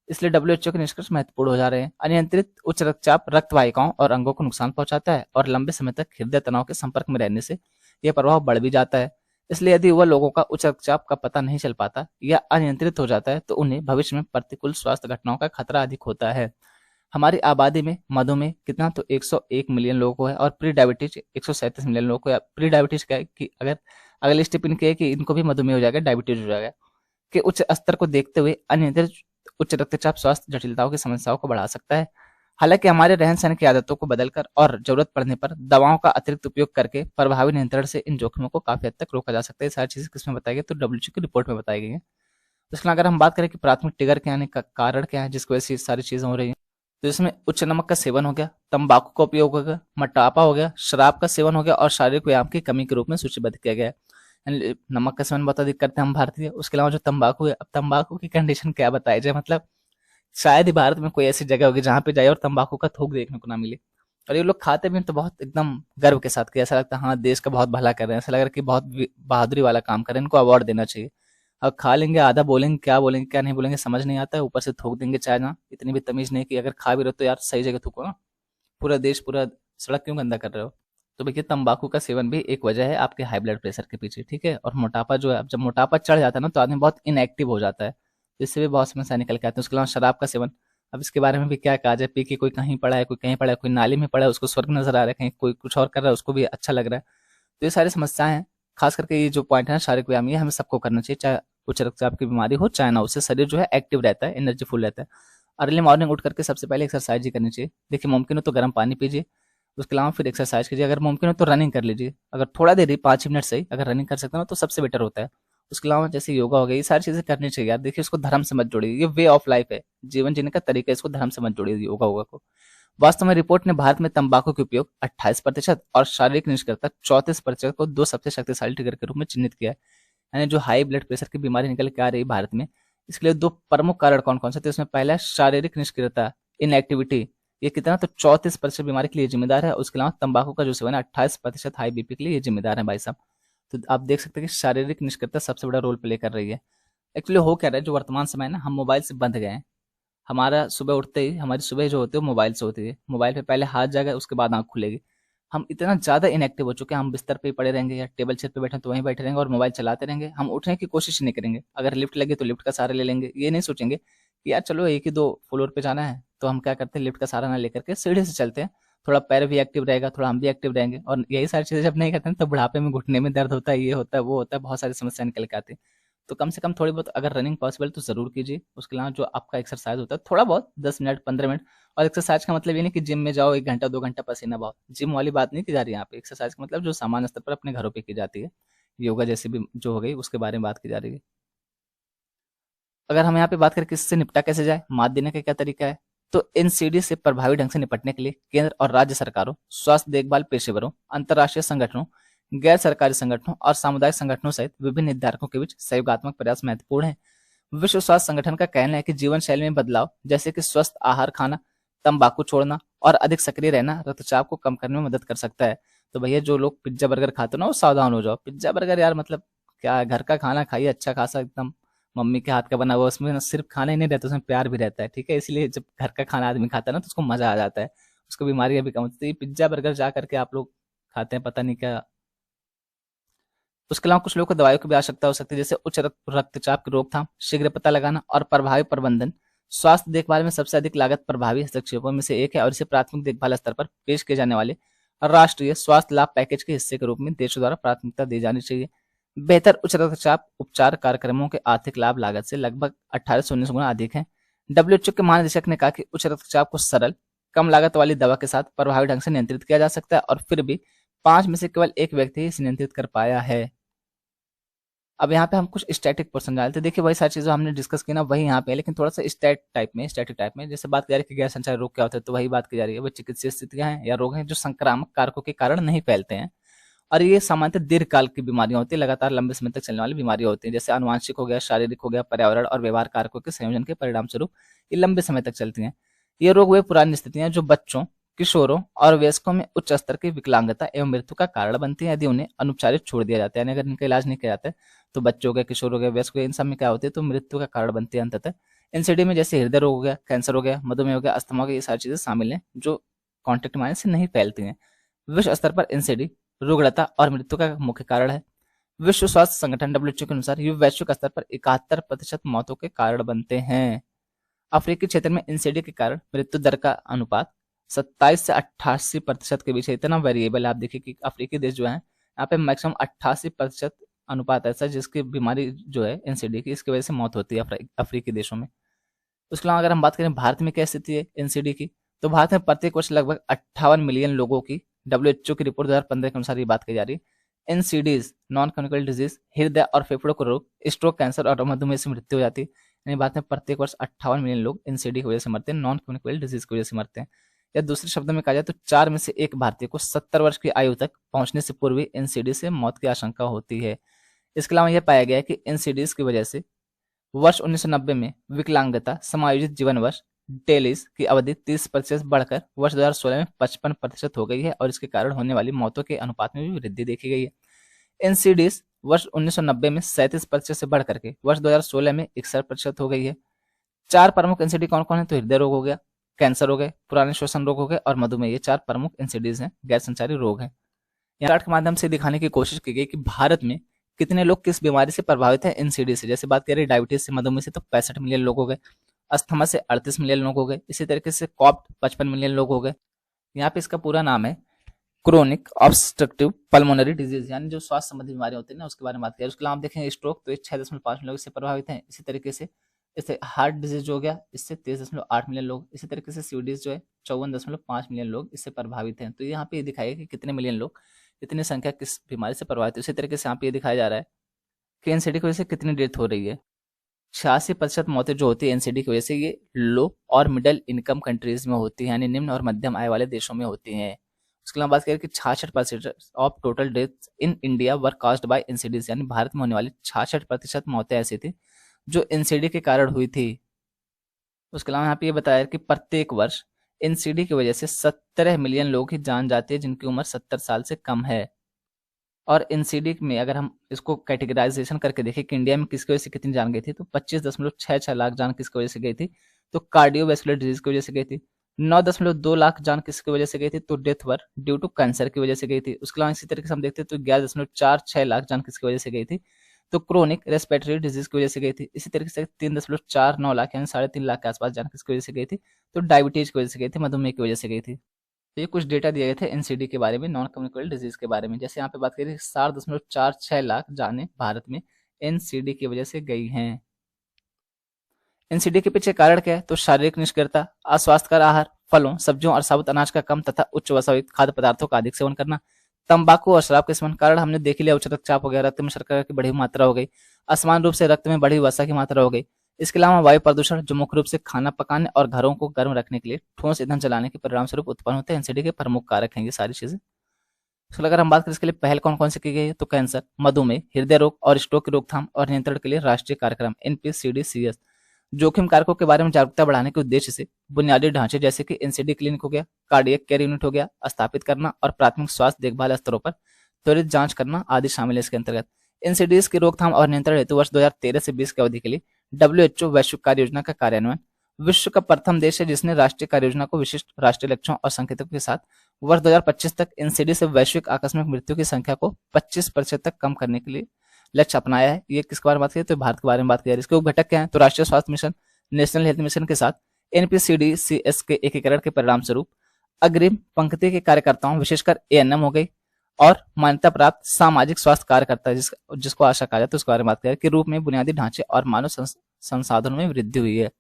इसलिए डब्ल्यूएचओ के निष्कर्ष महत्वपूर्ण हो जा रहे हैं। अनियंत्रित उच्च रक्तचाप रक्त वाहिकाओं और अंगों को नुकसान पहुंचाता है और लंबे समय तक हृदय तनाव के संपर्क में रहने से यह प्रभाव बढ़ भी जाता है। इसलिए यदि युवा लोगों का उच्च रक्तचाप का पता नहीं चल पाता या अनियंत्रित हो जाता है तो उन्हें भविष्य में प्रतिकूल स्वास्थ्य घटनाओं का खतरा अधिक होता है। हमारी आबादी में मधुमेह कितना, तो 101 मिलियन लोगों को है और प्री डायबिटीज 137 मिलियन लोगों को है। प्री डायबिटीज क्या है कि अगर अगले स्टेप इनके है कि इनको भी मधुमेह हो जाएगा, डायबिटीज हो जाएगा। कि उच्च स्तर को देखते हुए अनियंत्रित उच्च रक्तचाप स्वास्थ्य जटिलताओं की समस्याओं को बढ़ा सकता है। हालांकि हमारे रहन सहन की आदतों को बदलकर और जरूरत पड़ने पर दवाओं का अतिरिक्त उपयोग करके प्रभावी नियंत्रण से इन जोखिमों को काफी हद तक रोका जा सकता है। सारी चीजें किसमें बताई गई, तो डब्ल्यूएचओ की रिपोर्ट में बताई गई है। इसलिए अगर हम बात करें कि प्राथमिक ट्रिगर क्या है, कारण क्या है जिसकी वजह से सारी चीजें हो रही है, तो इसमें उच्च नमक का सेवन हो गया, तंबाकू का उपयोग हो गया, मोटापा हो गया, शराब का सेवन हो गया और शारीरिक व्यायाम की कमी के रूप में सूचीबद्ध किया गया है। यानी नमक का सेवन बहुत अधिक करते हैं हम भारतीय। उसके अलावा जो तंबाकू है, अब तंबाकू की कंडीशन क्या बताई जाए, मतलब शायद ही भारत में कोई ऐसी जगह होगी जहां पे जाए और तंबाकू का थूक देखने को ना मिले। और ये लोग खाते भी हैं तो बहुत एकदम गर्व के साथ कि ऐसा लगता है हाँ देश का बहुत भला कर रहे हैं, ऐसा लग रहा है कि बहुत बहादुरी वाला काम कर रहे हैं, इनको अवार्ड देना चाहिए। अब खा लेंगे, आधा बोलेंगे, क्या बोलेंगे क्या नहीं बोलेंगे समझ नहीं आता है, ऊपर से थूक देंगे चाहे ना। इतनी भी तमीज नहीं कि अगर खा भी रहे हो तो यार सही जगह थूको ना, पूरा देश पूरा सड़क क्यों गंदा कर रहे हो। तो भैया तंबाकू का सेवन भी एक वजह है आपके हाई ब्लड प्रेशर के पीछे, ठीक है। और मोटापा जो है, अब जब मोटापा चढ़ जाता है ना तो आदमी बहुत इनएक्टिव हो जाता है, तो इससे भी बहुत समस्या निकल के आती है। उसके अलावा शराब का सेवन, अब इसके बारे में भी क्या कहा जाए, पी के कोई कहीं पड़ा है, कोई कहीं पड़ा है, कोई नाली में पड़ा है उसको स्वर्ग नजर आ रहा है, कहीं कोई कुछ और कर रहा है उसको भी अच्छा लग रहा है। तो ये सारी समस्याएं हैं। खास करके ये जो पॉइंट है ना शारीरिक व्यायाम, ये हमें सबको करना चाहिए, चाहे उच्च रक्तचाप की बीमारी हो चाहे ना, उससे शरीर जो है एक्टिव रहता है, एनर्जीफुल रहता है। अर्ली मॉर्निंग उठ करके सबसे पहले एक्सरसाइज ही करनी चाहिए। देखिए मुमकिन हो तो गर्म पानी पीजिए, उसके अलावा फिर एक्सरसाइज कीजिए। अगर मुमकिन हो तो रनिंग कर लीजिए, अगर थोड़ा देर ही 5 मिनट से ही अगर रनिंग कर सकते हो तो सबसे बेटर होता है। उसके अलावा जैसे योगा हो गया, ये सारी चीजें करनी चाहिए यार। देखिए इसको धर्म से मत जोड़िए, ये वे ऑफ लाइफ है, जीवन जीने का तरीका है, इसको धर्म से मत जोड़िए योगा वोगा को। वास्तव में रिपोर्ट ने भारत में तंबाकू के उपयोग 28% और शारीरिक निष्क्रियता 34% को दो सबसे शक्तिशाली ट्रिगर के रूप में चिन्हित किया है। यानी जो हाई ब्लड प्रेशर की बीमारी निकल के आ रही है भारत में, इसके लिए दो प्रमुख कारण कौन कौन से थे, उसमें पहला है शारीरिक निष्क्रियता, इनएक्टिविटी, ये कितना, तो 34% बीमारी के लिए जिम्मेदार है। उसके अलावा तंबाकू का जो सेवन है 28% हाई बीपी के लिए ये जिम्मेदार है भाई साहब। तो आप देख सकते हैं कि शारीरिक निष्क्रियता सबसे बड़ा रोल प्ले कर रही है। एक्चुअली हो क्या रहा है, जो वर्तमान समय है ना, हम मोबाइल से बंध गए हैं। हमारा सुबह उठते ही हमारी सुबह जो होती है वो मोबाइल से होती है, मोबाइल पे पहले हाथ जाएगा उसके बाद आंख खुलेगी। हम इतना ज्यादा इनएक्टिव हो चुके हैं, हम बिस्तर पे ही पड़े रहेंगे या टेबल चेयर पे बैठे तो वहीं बैठे रहेंगे और मोबाइल चलाते रहेंगे। हम उठने की कोशिश नहीं करेंगे, अगर लिफ्ट लगे तो लिफ्ट का सहारा ले लेंगे, ये नहीं सोचेंगे कि यार चलो एक ही दो फ्लोर पे जाना है, तो हम क्या करते हैं लिफ्ट का सहारा ना लेकर के सीढ़ी से चलते हैं, थोड़ा पैर भी एक्टिव रहेगा, थोड़ा हम भी एक्टिव रहेंगे। और यही सारी चीजें जब नहीं करते हैं तो बुढ़ापे में घुटने में दर्द होता है, ये होता है वो होता है, बहुत सारी समस्या निकल के आती है। तो कम से कम थोड़ी बहुत अगर रनिंग पॉसिबल तो ज़रूर कीजिए। उसके अलावा जो आपका एक्सरसाइज होता है थोड़ा बहुत 10 मिनट 15 मिनट, और एक्सरसाइज का मतलब ये नहीं कि जिम में जाओ 1 घंटा 2 घंटा पसीना बहाओ, जिम वाली बात नहीं की जा रही है यहाँ पे। एक्सरसाइज का मतलब जो सामान्य स्तर पर अपने घरों पे की जाती है, योगा जैसे भी जो हो गई उसके बारे में बात की जा रही है। अगर हम यहाँ पे बात करें कि इससे निपटा कैसे जाए, मात देने का क्या तरीका है, तो एनसीडी से प्रभावी ढंग से निपटने के लिए केंद्र और राज्य सरकारों, स्वास्थ्य देखभाल पेशेवरों, अंतर्राष्ट्रीय संगठनों, गैर सरकारी संगठनों और सामुदायिक संगठनों सहित विभिन्न हितधारकों के बीच सहयोगात्मक प्रयास महत्वपूर्ण है। विश्व स्वास्थ्य संगठन का कहना है कि जीवन शैली में बदलाव जैसे कि स्वस्थ आहार खाना, तंबाकू छोड़ना और अधिक सक्रिय रहना रक्तचाप को कम करने में मदद कर सकता है। तो भैया जो लोग पिज्जा बर्गर खाते हो ना, वो सावधान हो जाओ। पिज्जा बर्गर यार मतलब क्या है, घर का खाना खाइए अच्छा खासा एकदम, मम्मी के हाथ का बना हुआ। उसमें ना सिर्फ खाना ही नहीं रहता, उसमें प्यार भी रहता है, ठीक है। इसलिए जब घर का खाना आदमी खाता है ना तो उसको मजा आ जाता है, उसको बीमारियां भी कम होती है। तो ये पिज्जा बर्गर जा करके आप लोग खाते हैं पता नहीं क्या। उसके अलावा कुछ लोगों को दवाइयों की भी आवश्यकता हो सकती है, जैसे उच्च रक्तचाप की रोकथाम, शीघ्र पता लगाना और प्रभावी प्रबंधन स्वास्थ्य देखभाल में सबसे अधिक लागत प्रभावी हस्तक्षेपों में से एक है, और इसे प्राथमिक देखभाल स्तर पर पेश किए जाने वाले राष्ट्रीय स्वास्थ्य लाभ पैकेज के हिस्से के रूप में देशों द्वारा प्राथमिकता दी जानी चाहिए। बेहतर उच्च रक्तचाप उपचार कार्यक्रमों के आर्थिक लाभ लागत से लगभग 18 से 19 गुना अधिक हैं। डब्ल्यूएचओ के महानिदेशक ने कहा कि उच्च रक्तचाप को सरल, कम लागत वाली दवा के साथ प्रभावी ढंग से नियंत्रित किया जा सकता है, और फिर भी 5 में से केवल एक व्यक्ति ही इसे नियंत्रित कर पाया है। अब यहाँ पे हम कुछ स्टैटिक पोर्शन डालते हैं। देखिए वही सारी चीजें हमने डिस्कस की ना, वही यहाँ पे है, लेकिन थोड़ा सा स्टैटिक टाइप में। जैसे बात की जा रही है कि गैर संचारी रोग क्या होते हैं, तो वही बात की जा रही है। वो चिकित्सीय स्थितियां हैं या रोग हैं जो संक्रामक कारकों के कारण नहीं फैलते हैं, और ये सामान्यतः दीर्घकाल की बीमारियां होती है, लगातार लंबे समय तक चलने वाली बीमारियां होती हैं। जैसे आनुवांशिक हो गया, शारीरिक हो गया, पर्यावरण और व्यवहार कारकों के संयोजन के परिणाम स्वरूप ये लंबे समय तक चलती हैं। ये रोग वे पुरानी स्थितियां जो बच्चों, किशोरों और वयस्कों में उच्च स्तर की विकलांगता एवं मृत्यु का कारण बनती है यदि उन्हें अनुपचारित छोड़ दिया जाता है, यानी अगर इनका इलाज नहीं किया जाता है तो बच्चों हो गए, किशोर हो गए, वयस्क हो गए, इन सब में क्या होती है तो मृत्यु का कारण बनती है अंततः। एनसीडी में जैसे हृदय रोग हो गया, कैंसर हो गया, मधुमेह हो गया, अस्थमा हो गया, ये सारी चीजें शामिल हैं जो कॉन्टेक्ट में आने से नहीं फैलती हैं। विश्व स्तर पर एनसीडी रोगड़ता और मृत्यु का मुख्य कारण है। विश्व स्वास्थ्य संगठन डब्ल्यूएचओ के अनुसार ये वैश्विक स्तर पर 71% मौतों के कारण बनते हैं। अफ्रीकी क्षेत्र में एनसीडी के कारण मृत्यु दर का अनुपात 27 से 88% के बीच है। इतना वेरिएबल है, आप देखिए कि अफ्रीकी देश जो है यहाँ पे मैक्सिमम 88% अनुपात ऐसा है जिसकी बीमारी जो है एनसीडी की, इसकी वजह से मौत होती है अफ्रीकी देशों में। उसके अलावा अगर हम बात करें भारत में क्या स्थिति है एनसीडी की, तो भारत में प्रत्येक वर्ष लगभग 58 मिलियन लोगों की डब्ल्यूएचओ की रिपोर्ट 2015 के अनुसार ये बात की जा रही है, एनसीडीज नॉन कम्युनिकेबल डिजीज, हृदय और फेफड़ों के रोग, स्ट्रोक, कैंसर और मधुमेह से मृत्यु हो जाती है। यानी भारत में प्रत्येक वर्ष 58 मिलियन लोग एनसीडी की वजह से मरते हैं, नॉन कम्युनिकेबल डिजीज की वजह से मरते हैं। या दूसरे शब्दों में कहा जाए तो 4 में से 1 भारतीय को 70 वर्ष की आयु तक पहुंचने से पूर्व ही एनसीडी से मौत की आशंका होती है। इसके अलावा यह पाया गया है कि एनसीडीज की वजह से वर्ष 1990 में विकलांगता समायोजित जीवन वर्ष डेलिस की अवधि 30% बढ़कर वर्ष 2016 में 55% हो गई है, और इसके कारण होने वाली मौतों के अनुपात में भी वृद्धि देखी गई है। एनसीडीज वर्ष 1990 में 37% से बढ़ करके वर्ष 2016 में 61% हो गई है। 4 प्रमुख एनसीडी कौन कौन है, तो हृदय रोग हो गया, कैंसर हो गए, पुराने श्वसन रोग हो गए और मधुमेह, ये 4 प्रमुख एनसीडीज हैं, गैर संचारी रोग हैं। यहाँ चार्ट के माध्यम से दिखाने की कोशिश की गई कि भारत में कितने लोग किस बीमारी से प्रभावित हैं एनसीडी से। जैसे बात करें डायबिटीज से, मधुमेह से, तो 65 मिलियन लोग हो गए, अस्थमा से 38 मिलियन लोग हो गए, इसी तरीके से कॉप्ट 55 मिलियन लोग हो गए। यहाँ पे इसका पूरा नाम है क्रोनिक ऑब्स्ट्रक्टिव पल्मोनरी डिजीज, यानी जो स्वास्थ्य संबंधी बीमारियां होती है ना उसके बारे में बात करें। उसके अलावा आप देखें स्ट्रोक, तो 6.5 मिलियन लोग इससे प्रभावित हैं। इसी तरीके से इससे हार्ट डिजीज जो हो गया, इससे 23.8 मिलियन लोग। इसी तरीके से सीडीज जो है 54.5 मिलियन लोग इससे प्रभावित हैं। तो यहाँ पे दिखाया कि कितने मिलियन लोग, इतनी संख्या किस बीमारी से प्रभावित है। इसी तरीके से यहाँ पे ये दिखाया जा रहा है कि एनसीडी की वजह से कितनी डेथ हो रही है। 86% मौतें जो होती है एनसीडी की वजह से ये लो और मिडिल इनकम कंट्रीज में होती है, यानी निम्न और मध्यम आय वाले देशों में होती हैं। उसके अलावा बात करें कि 66% of total death in India were caused by NCDs, यानी भारत में होने वाली 66% मौतें ऐसी थी जो एनसीडी के कारण हुई थी। उसके अलावा यहाँ पे ये बताया कि प्रत्येक वर्ष एनसीडी की वजह से 17 मिलियन लोग की जान जाती है जिनकी उम्र 70 साल से कम है। और एनसीडी में अगर हम इसको कैटेगराइजेशन करके देखें कि इंडिया में किसकी वजह से कितनी जान गई थी, तो 25.66 लाख जान किसकी वजह से गई थी, तो कार्डियोवैस्कुलर डिजीज की वजह से गई थी। 9.2 लाख जान किसकी वजह से गई थी, तो death were due to cancer की वजह से गई थी। उसके अलावा इसी तरीके से हम देखते हैं तो 11.46 लाख जान किसकी वजह से गई थी, तो क्रोनिक रेस्पिरेटरी डिजीज की वजह से गई थी। इसी तरीके से 3.49 लाख यानी 3.5 लाख के आसपास जान किसकी वजह से गई थी, तो डायबिटीज की वजह से गई थी, मधुमेह की वजह से गई थी। तो ये कुछ डेटा दिए गए थे एनसीडी के बारे में, नॉन कम्युनिकेबल डिजीज के बारे में। जैसे यहाँ पे बात करें 7.46 लाख जाने भारत में एनसीडी की वजह से गई हैं। एनसीडी के पीछे कारण क्या है? तो शारीरिक निष्क्रियता, अस्वास्थ्यकर आहार, फलों, सब्जियों और साबुत अनाज का कम तथा उच्च वसा युक्त खाद्य पदार्थों का अधिक सेवन करना, तंबाकू और शराब के सेवन। कारण हमने देख लिया, उच्च रक्तचाप हो गया, रक्त में शर्करा की बढ़ी मात्रा हो गई, असमान रूप से रक्त में बढ़ी वसा की मात्रा हो गई। इसके अलावा वायु प्रदूषण, जो मुख्य रूप से खाना पकाने और घरों को गर्म रखने के लिए ठोस ईंधन जलाने के परिणाम स्वरूप उत्पन्न होते हैं, एनसीडी के प्रमुख कारक हैं ये सारी चीजें। तो अगर हम बात करें इसके लिए पहल कौन कौन सी की गई है, तो कैंसर, मधुमेह, हृदय रोग और स्ट्रोक की रोकथाम और नियंत्रण के लिए राष्ट्रीय कार्यक्रम एनपीसीडीसीएस। जोखिम कारकों के बारे में जागरूकता बढ़ाने के उद्देश्य से बुनियादी ढांचे जैसे कि एनसीडी क्लिनिक हो गया, कार्डियक केयर यूनिट हो गया स्थापित करना और प्राथमिक स्वास्थ्य देखभाल स्तरों पर त्वरित जांच करना आदि शामिल है इसके अंतर्गत। एनसीडीज की रोकथाम और नियंत्रण हेतु वर्ष 2013 से 20 की अवधि के लिए डब्ल्यूएचओ वैश्विक कार्य योजना का कार्यान्वयन। विश्व का प्रथम देश है जिसने राष्ट्रीय कार्य योजना को विशिष्ट राष्ट्रीय लक्ष्यों और संकेतकों के साथ वर्ष 2025 तक एनसीडी से वैश्विक आकस्मिक मृत्यु की संख्या को 25% तक कम करने के लिए लक्ष्य अपनाया है। ये किसके बारे में बात की, तो भारत के बारे में बात की जा रही है। इसके उप घटक क्या है, तो राष्ट्रीय स्वास्थ्य मिशन, नेशनल हेल्थ मिशन के साथ एनपीसीडीसीएस के एकीकरण के परिणाम स्वरूप अग्रिम पंक्ति के कार्यकर्ताओं, विशेषकर एएनएम हो गई और मान्यता प्राप्त सामाजिक स्वास्थ्य कार्यकर्ता जिसको आशा कहा जाता है, उसके बारे में बात करें, के रूप में बुनियादी ढांचे और मानव संसाधनों में वृद्धि हुई है।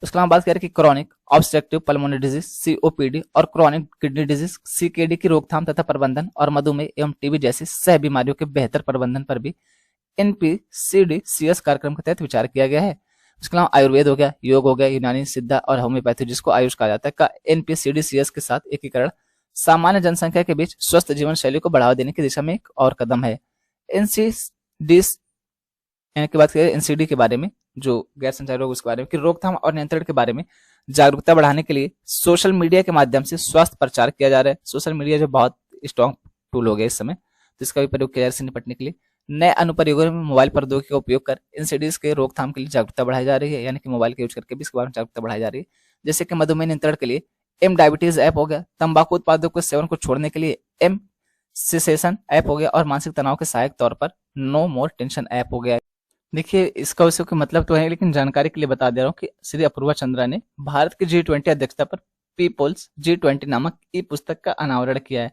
उसके अलावा बात करें कि chronic obstructive pulmonary disease COPD और क्रॉनिक किडनी डिजीज सीकेडी की रोकथाम तथा प्रबंधन और मधुमेह एवं टीबी जैसी सह बीमारियों के बेहतर प्रबंधन पर भी एनपीसीडीसीएस कार्यक्रम के तहत विचार किया गया है। उसके अलावा आयुर्वेद हो गया, योग हो गया, यूनानी, सिद्धा और होम्योपैथी जिसको आयुष कहा जाता है का एनपीसीडीसीएस के साथ एकीकरण सामान्य जनसंख्या के बीच स्वस्थ जीवन शैली को बढ़ावा देने की दिशा में एक और कदम है। एनसीडी की बात करें एनसीडी के बारे में, जो गैर संचारी रोग उसके बारे में, कि रोकथाम और नियंत्रण के बारे में जागरूकता बढ़ाने के लिए सोशल मीडिया के माध्यम से स्वास्थ्य प्रचार किया जा रहा है। सोशल मीडिया जो बहुत स्ट्रॉन्ग टूल हो गया इस समय, तो इसका भी प्रयोग किया जा रहा है इससे निपटने के लिए। नए अनुप्रयोगों में मोबाइल प्रौद्योगिकी का उपयोग कर एनसीडीज के रोकथाम के लिए जागरूकता बढ़ाई जा रही है, यानी कि मोबाइल का यूज करके भी इसके बारे में जागरूकता बढ़ाई जा रही है। जैसे कि मधुमेह नियंत्रण के लिए एम डायबिटीज ऐप हो गया, तंबाकू उत्पादों के सेवन को छोड़ने के लिए एम सिसेशन ऐप हो गया और मानसिक तनाव के सहायक तौर पर नो मोर टेंशन ऐप हो गया। देखिए इसका उससे कोई मतलब तो है, लेकिन जानकारी के लिए बता दे रहा हूँ कि श्री अपूर्वा चंद्रा ने भारत की G20 अध्यक्षता पर पीपल्स G20 नामक ई पुस्तक का अनावरण किया है।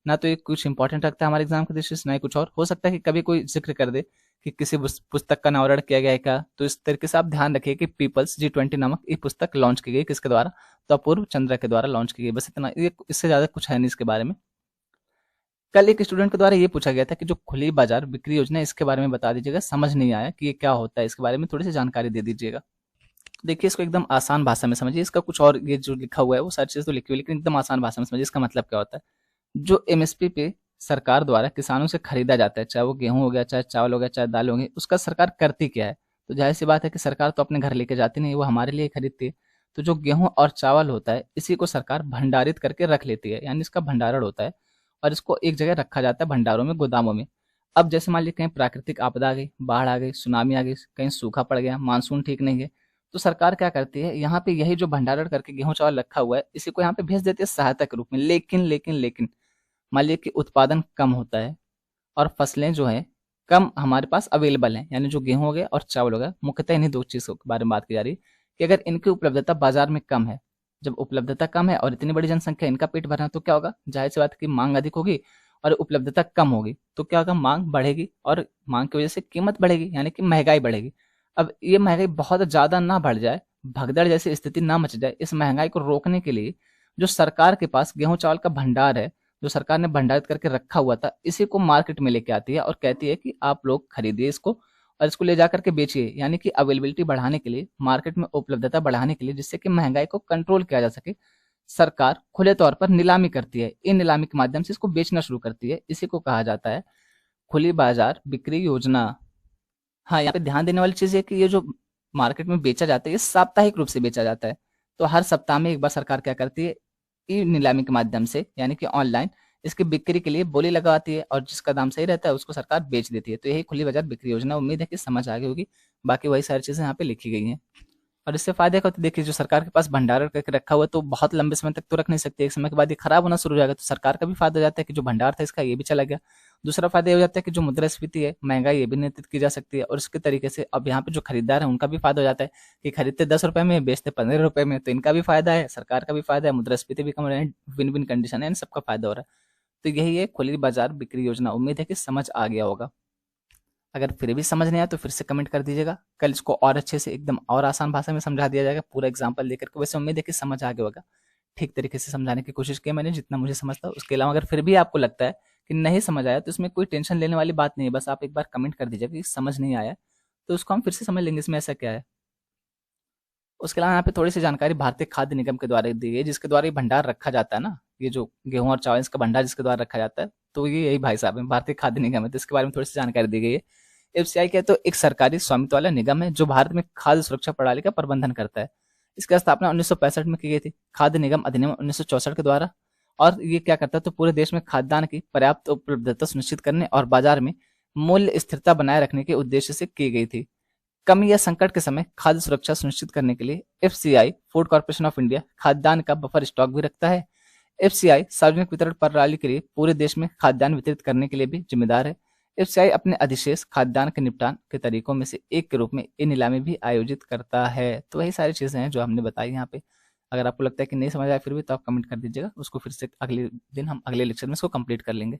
ना तो ये कुछ इंपॉर्टेंट रखता है हमारे एग्जाम के दृष्टि से, ना ही कुछ और। हो सकता है कि कभी कोई जिक्र कर दे कि किसी पुस्तक का अनावरण किया गया है क्या, तो इस तरीके से आप ध्यान रखिए कि पीपल्स G20 नामक ई पुस्तक लॉन्च की गई, किसके द्वारा, तो अपूर्व चंद्रा के द्वारा लॉन्च की गई। बस इतना, ये इससे ज्यादा कुछ है नहीं इसके बारे में। कल एक स्टूडेंट के द्वारा ये पूछा गया था कि जो खुली बाजार बिक्री योजना है इसके बारे में बता दीजिएगा, समझ नहीं आया कि ये क्या होता है, इसके बारे में थोड़ी सी जानकारी दे दीजिएगा। देखिए इसको एकदम आसान भाषा में समझिए, इसका कुछ और ये जो लिखा हुआ है वो सारी चीज तो लिखी हुई है, लेकिन एकदम आसान भाषा में समझिए इसका मतलब क्या होता है। जो एमएसपी पे सरकार द्वारा किसानों से खरीदा जाता है, चाहे वो गेहूं हो गया, चाहे चावल हो गया, चाहे दाल हो गई, उसका सरकार करती क्या है, तो जाहिर सी बात है कि सरकार तो अपने घर लेके जाती नहीं, वो हमारे लिए खरीदती है। तो जो गेहूं और चावल होता है इसी को सरकार भंडारित करके रख लेती है, यानी इसका भंडारण होता है और इसको एक जगह रखा जाता है भंडारों में, गोदामों में। अब जैसे मान लीजिए कहीं प्राकृतिक आपदा आ गई, बाढ़ आ गई, सुनामी आ गई, कहीं सूखा पड़ गया, मानसून ठीक नहीं है, तो सरकार क्या करती है, यहाँ पे यही जो भंडारण करके गेहूं चावल रखा हुआ है इसी को यहाँ पे भेज देती है सहायता के रूप में। लेकिन मान लीजिए कि उत्पादन कम होता है और फसलें जो है कम हमारे पास अवेलेबल हैं, यानी जो गेहूं हो गया और चावल हो गया, मुख्यतः इन्हीं दो चीजों के बारे में बात की जा रही है कि अगर इनकी उपलब्धता बाजार में कम है, जब उपलब्धता कम है और इतनी बड़ी जनसंख्या, इनका पेट भरना, तो क्या होगा, जाहिर सी बात है कि मांग अधिक होगी और उपलब्धता कम होगी, तो क्या होगा, मांग बढ़ेगी और मांग की वजह से कीमत बढ़ेगी, यानी कि महंगाई बढ़ेगी। अब ये महंगाई बहुत ज्यादा ना बढ़ जाए, भगदड़ जैसी स्थिति ना मच जाए, इस महंगाई को रोकने के लिए जो सरकार के पास गेहूं चावल का भंडार है, जो सरकार ने भंडारित करके रखा हुआ था, इसी को मार्केट में लेके आती है और कहती है कि आप लोग खरीदिए इसको और इसको ले जाकर के बेचिए, यानी कि अवेलेबिलिटी बढ़ाने के लिए, मार्केट में उपलब्धता बढ़ाने के लिए, जिससे कि महंगाई को कंट्रोल किया जा सके, सरकार खुले तौर पर नीलामी करती है। इन नीलामी के माध्यम से इसको बेचना शुरू करती है, इसी को कहा जाता है खुली बाजार बिक्री योजना। हाँ, यहाँ पे ध्यान देने वाली चीज है कि ये जो मार्केट में बेचा जाता है ये साप्ताहिक रूप से बेचा जाता है, तो हर सप्ताह में एक बार सरकार क्या करती है, ई नीलामी के माध्यम से, यानी कि ऑनलाइन इसकी बिक्री के लिए बोली लगाती है और जिसका दाम सही रहता है उसको सरकार बेच देती है। तो यही खुली बाजार बिक्री योजना। उम्मीद है कि समझ आ गई होगी, बाकी वही सारी चीजें यहाँ पे लिखी गई हैं। और इससे फायदे क्या होते हैं, देखिए जो सरकार के पास भंडार करके रखा हुआ है तो बहुत लंबे समय तक तो रख नहीं सकते, एक समय के बाद ये खराब होना शुरू हो जाएगा, तो सरकार का भी फायदा हो जाता है कि जो भंडार था इसका ये भी चला गया। दूसरा फायदा ये हो जाता है कि जो मुद्रास्फीति है, महंगाई, ये भी नियंत्रित की जा सकती है और इसके तरीके से अब यहाँ पे जो खरीदार है उनका भी फायदा हो जाता है कि खरीदते 10 रुपए में, बेचते 15 रुपए में, तो इनका भी फायदा है, सरकार का भी फायदा है, मुद्रास्फीति भी कम हो रहा है, विन विन कंडीशन है, इन सबका फायदा हो रहा है। तो यही है खुली बाजार बिक्री योजना। उम्मीद है कि समझ आ गया होगा। अगर फिर भी समझ नहीं आया तो फिर से कमेंट कर दीजिएगा, कल इसको और अच्छे से एकदम और आसान भाषा में समझा दिया जाएगा, पूरा एग्जाम्पल देकर के। वैसे उम्मीद है कि समझ आ गया होगा, ठीक तरीके से समझाने की कोशिश की मैंने जितना मुझे समझता है। उसके अलावा अगर फिर भी आपको लगता है कि नहीं समझ आया तो इसमें कोई टेंशन लेने वाली बात नहीं है, बस आप एक बार कमेंट कर दीजिएगा कि समझ नहीं आया, तो उसको हम फिर से समझ लेंगे, इसमें ऐसा क्या है। उसके अलावा यहाँ पे थोड़ी सी जानकारी भारतीय खाद्य निगम के द्वारा दी गई है, जिसके द्वारा ये भंडार रखा जाता है ना, ये जो गेहूं और चावल इसका भंडार जिसके द्वारा रखा जाता है, तो ये यही भाई साहब है, भारतीय खाद्य निगम है, तो इसके बारे में थोड़ी सी जानकारी दी गई है। एफसीआई क्या है, तो एक सरकारी स्वामित्व वाला निगम है जो भारत में खाद्य सुरक्षा प्रणाली का प्रबंधन करता है। इसकी स्थापना 1965 में की गई थी, खाद्य निगम अधिनियम 1964 के द्वारा। और ये क्या करता है, तो पूरे देश में खाद्यान्न की पर्याप्त उपलब्धता सुनिश्चित करने और बाजार में मूल्य स्थिरता बनाए रखने के उद्देश्य से की गई थी। कमी या संकट के समय खाद्य सुरक्षा सुनिश्चित करने के लिए FCI, food corporation of India, खाद्यान्न का बफर स्टॉक भी रखता है। एफसीआई सार्वजनिक वितरण प्रणाली के लिए पूरे देश में खाद्यान्न वितरित करने के लिए भी जिम्मेदार है। एफसीआई अपने अधिशेष खाद्यान्न के निपटान के तरीकों में से एक के रूप में ये नीलामी भी आयोजित करता है। तो वही सारी चीजें हैं जो हमने बताई यहाँ पे। अगर आपको लगता है कि नहीं समझ आया फिर भी, तो आप कमेंट कर दीजिएगा, उसको फिर से अगले दिन हम अगले लेक्चर में इसको कंप्लीट कर लेंगे।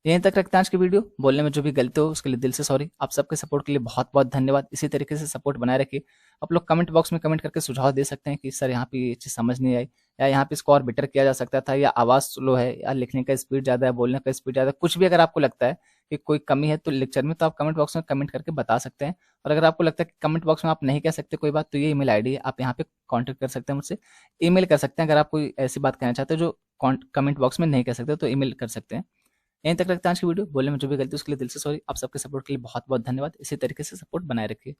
यहीं तक रखते हैं आज की वीडियो। बोलने में जो भी गलती हो उसके लिए दिल से सॉरी। आप सबके सपोर्ट के लिए बहुत बहुत धन्यवाद। इसी तरीके से सपोर्ट बनाए रखिए। आप लोग कमेंट बॉक्स में कमेंट करके सुझाव दे सकते हैं कि सर यहाँ पे ये चीज़ समझ नहीं आई, या यहाँ पे इसको और बेटर किया जा सकता था, या आवाज़ स्लो है, या लिखने का स्पीड ज़्यादा है, बोलने का स्पीड ज़्यादा है, कुछ भी अगर आपको लगता है कि कोई कमी है तो लेक्चर में, तो आप कमेंट बॉक्स में कमेंट करके बता सकते हैं। और अगर आपको लगता है कि कमेंट बॉक्स में आप नहीं कह सकते कोई बात, तो ये ईमेल आईडी है, आप यहाँ पे कॉन्टैक्ट कर सकते हैं मुझसे, ईमेल कर सकते हैं। अगर आप कोई ऐसी बात कहना चाहते हैं जो कमेंट बॉक्स में नहीं कह सकते, तो ईमेल कर सकते हैं। यहीं तक रखते हैं आज की वीडियो। बोलने में जो भी गलती उसके लिए दिल से सॉरी। आप सबके सपोर्ट के लिए बहुत बहुत धन्यवाद। इसी तरीके से सपोर्ट बनाए रखिए।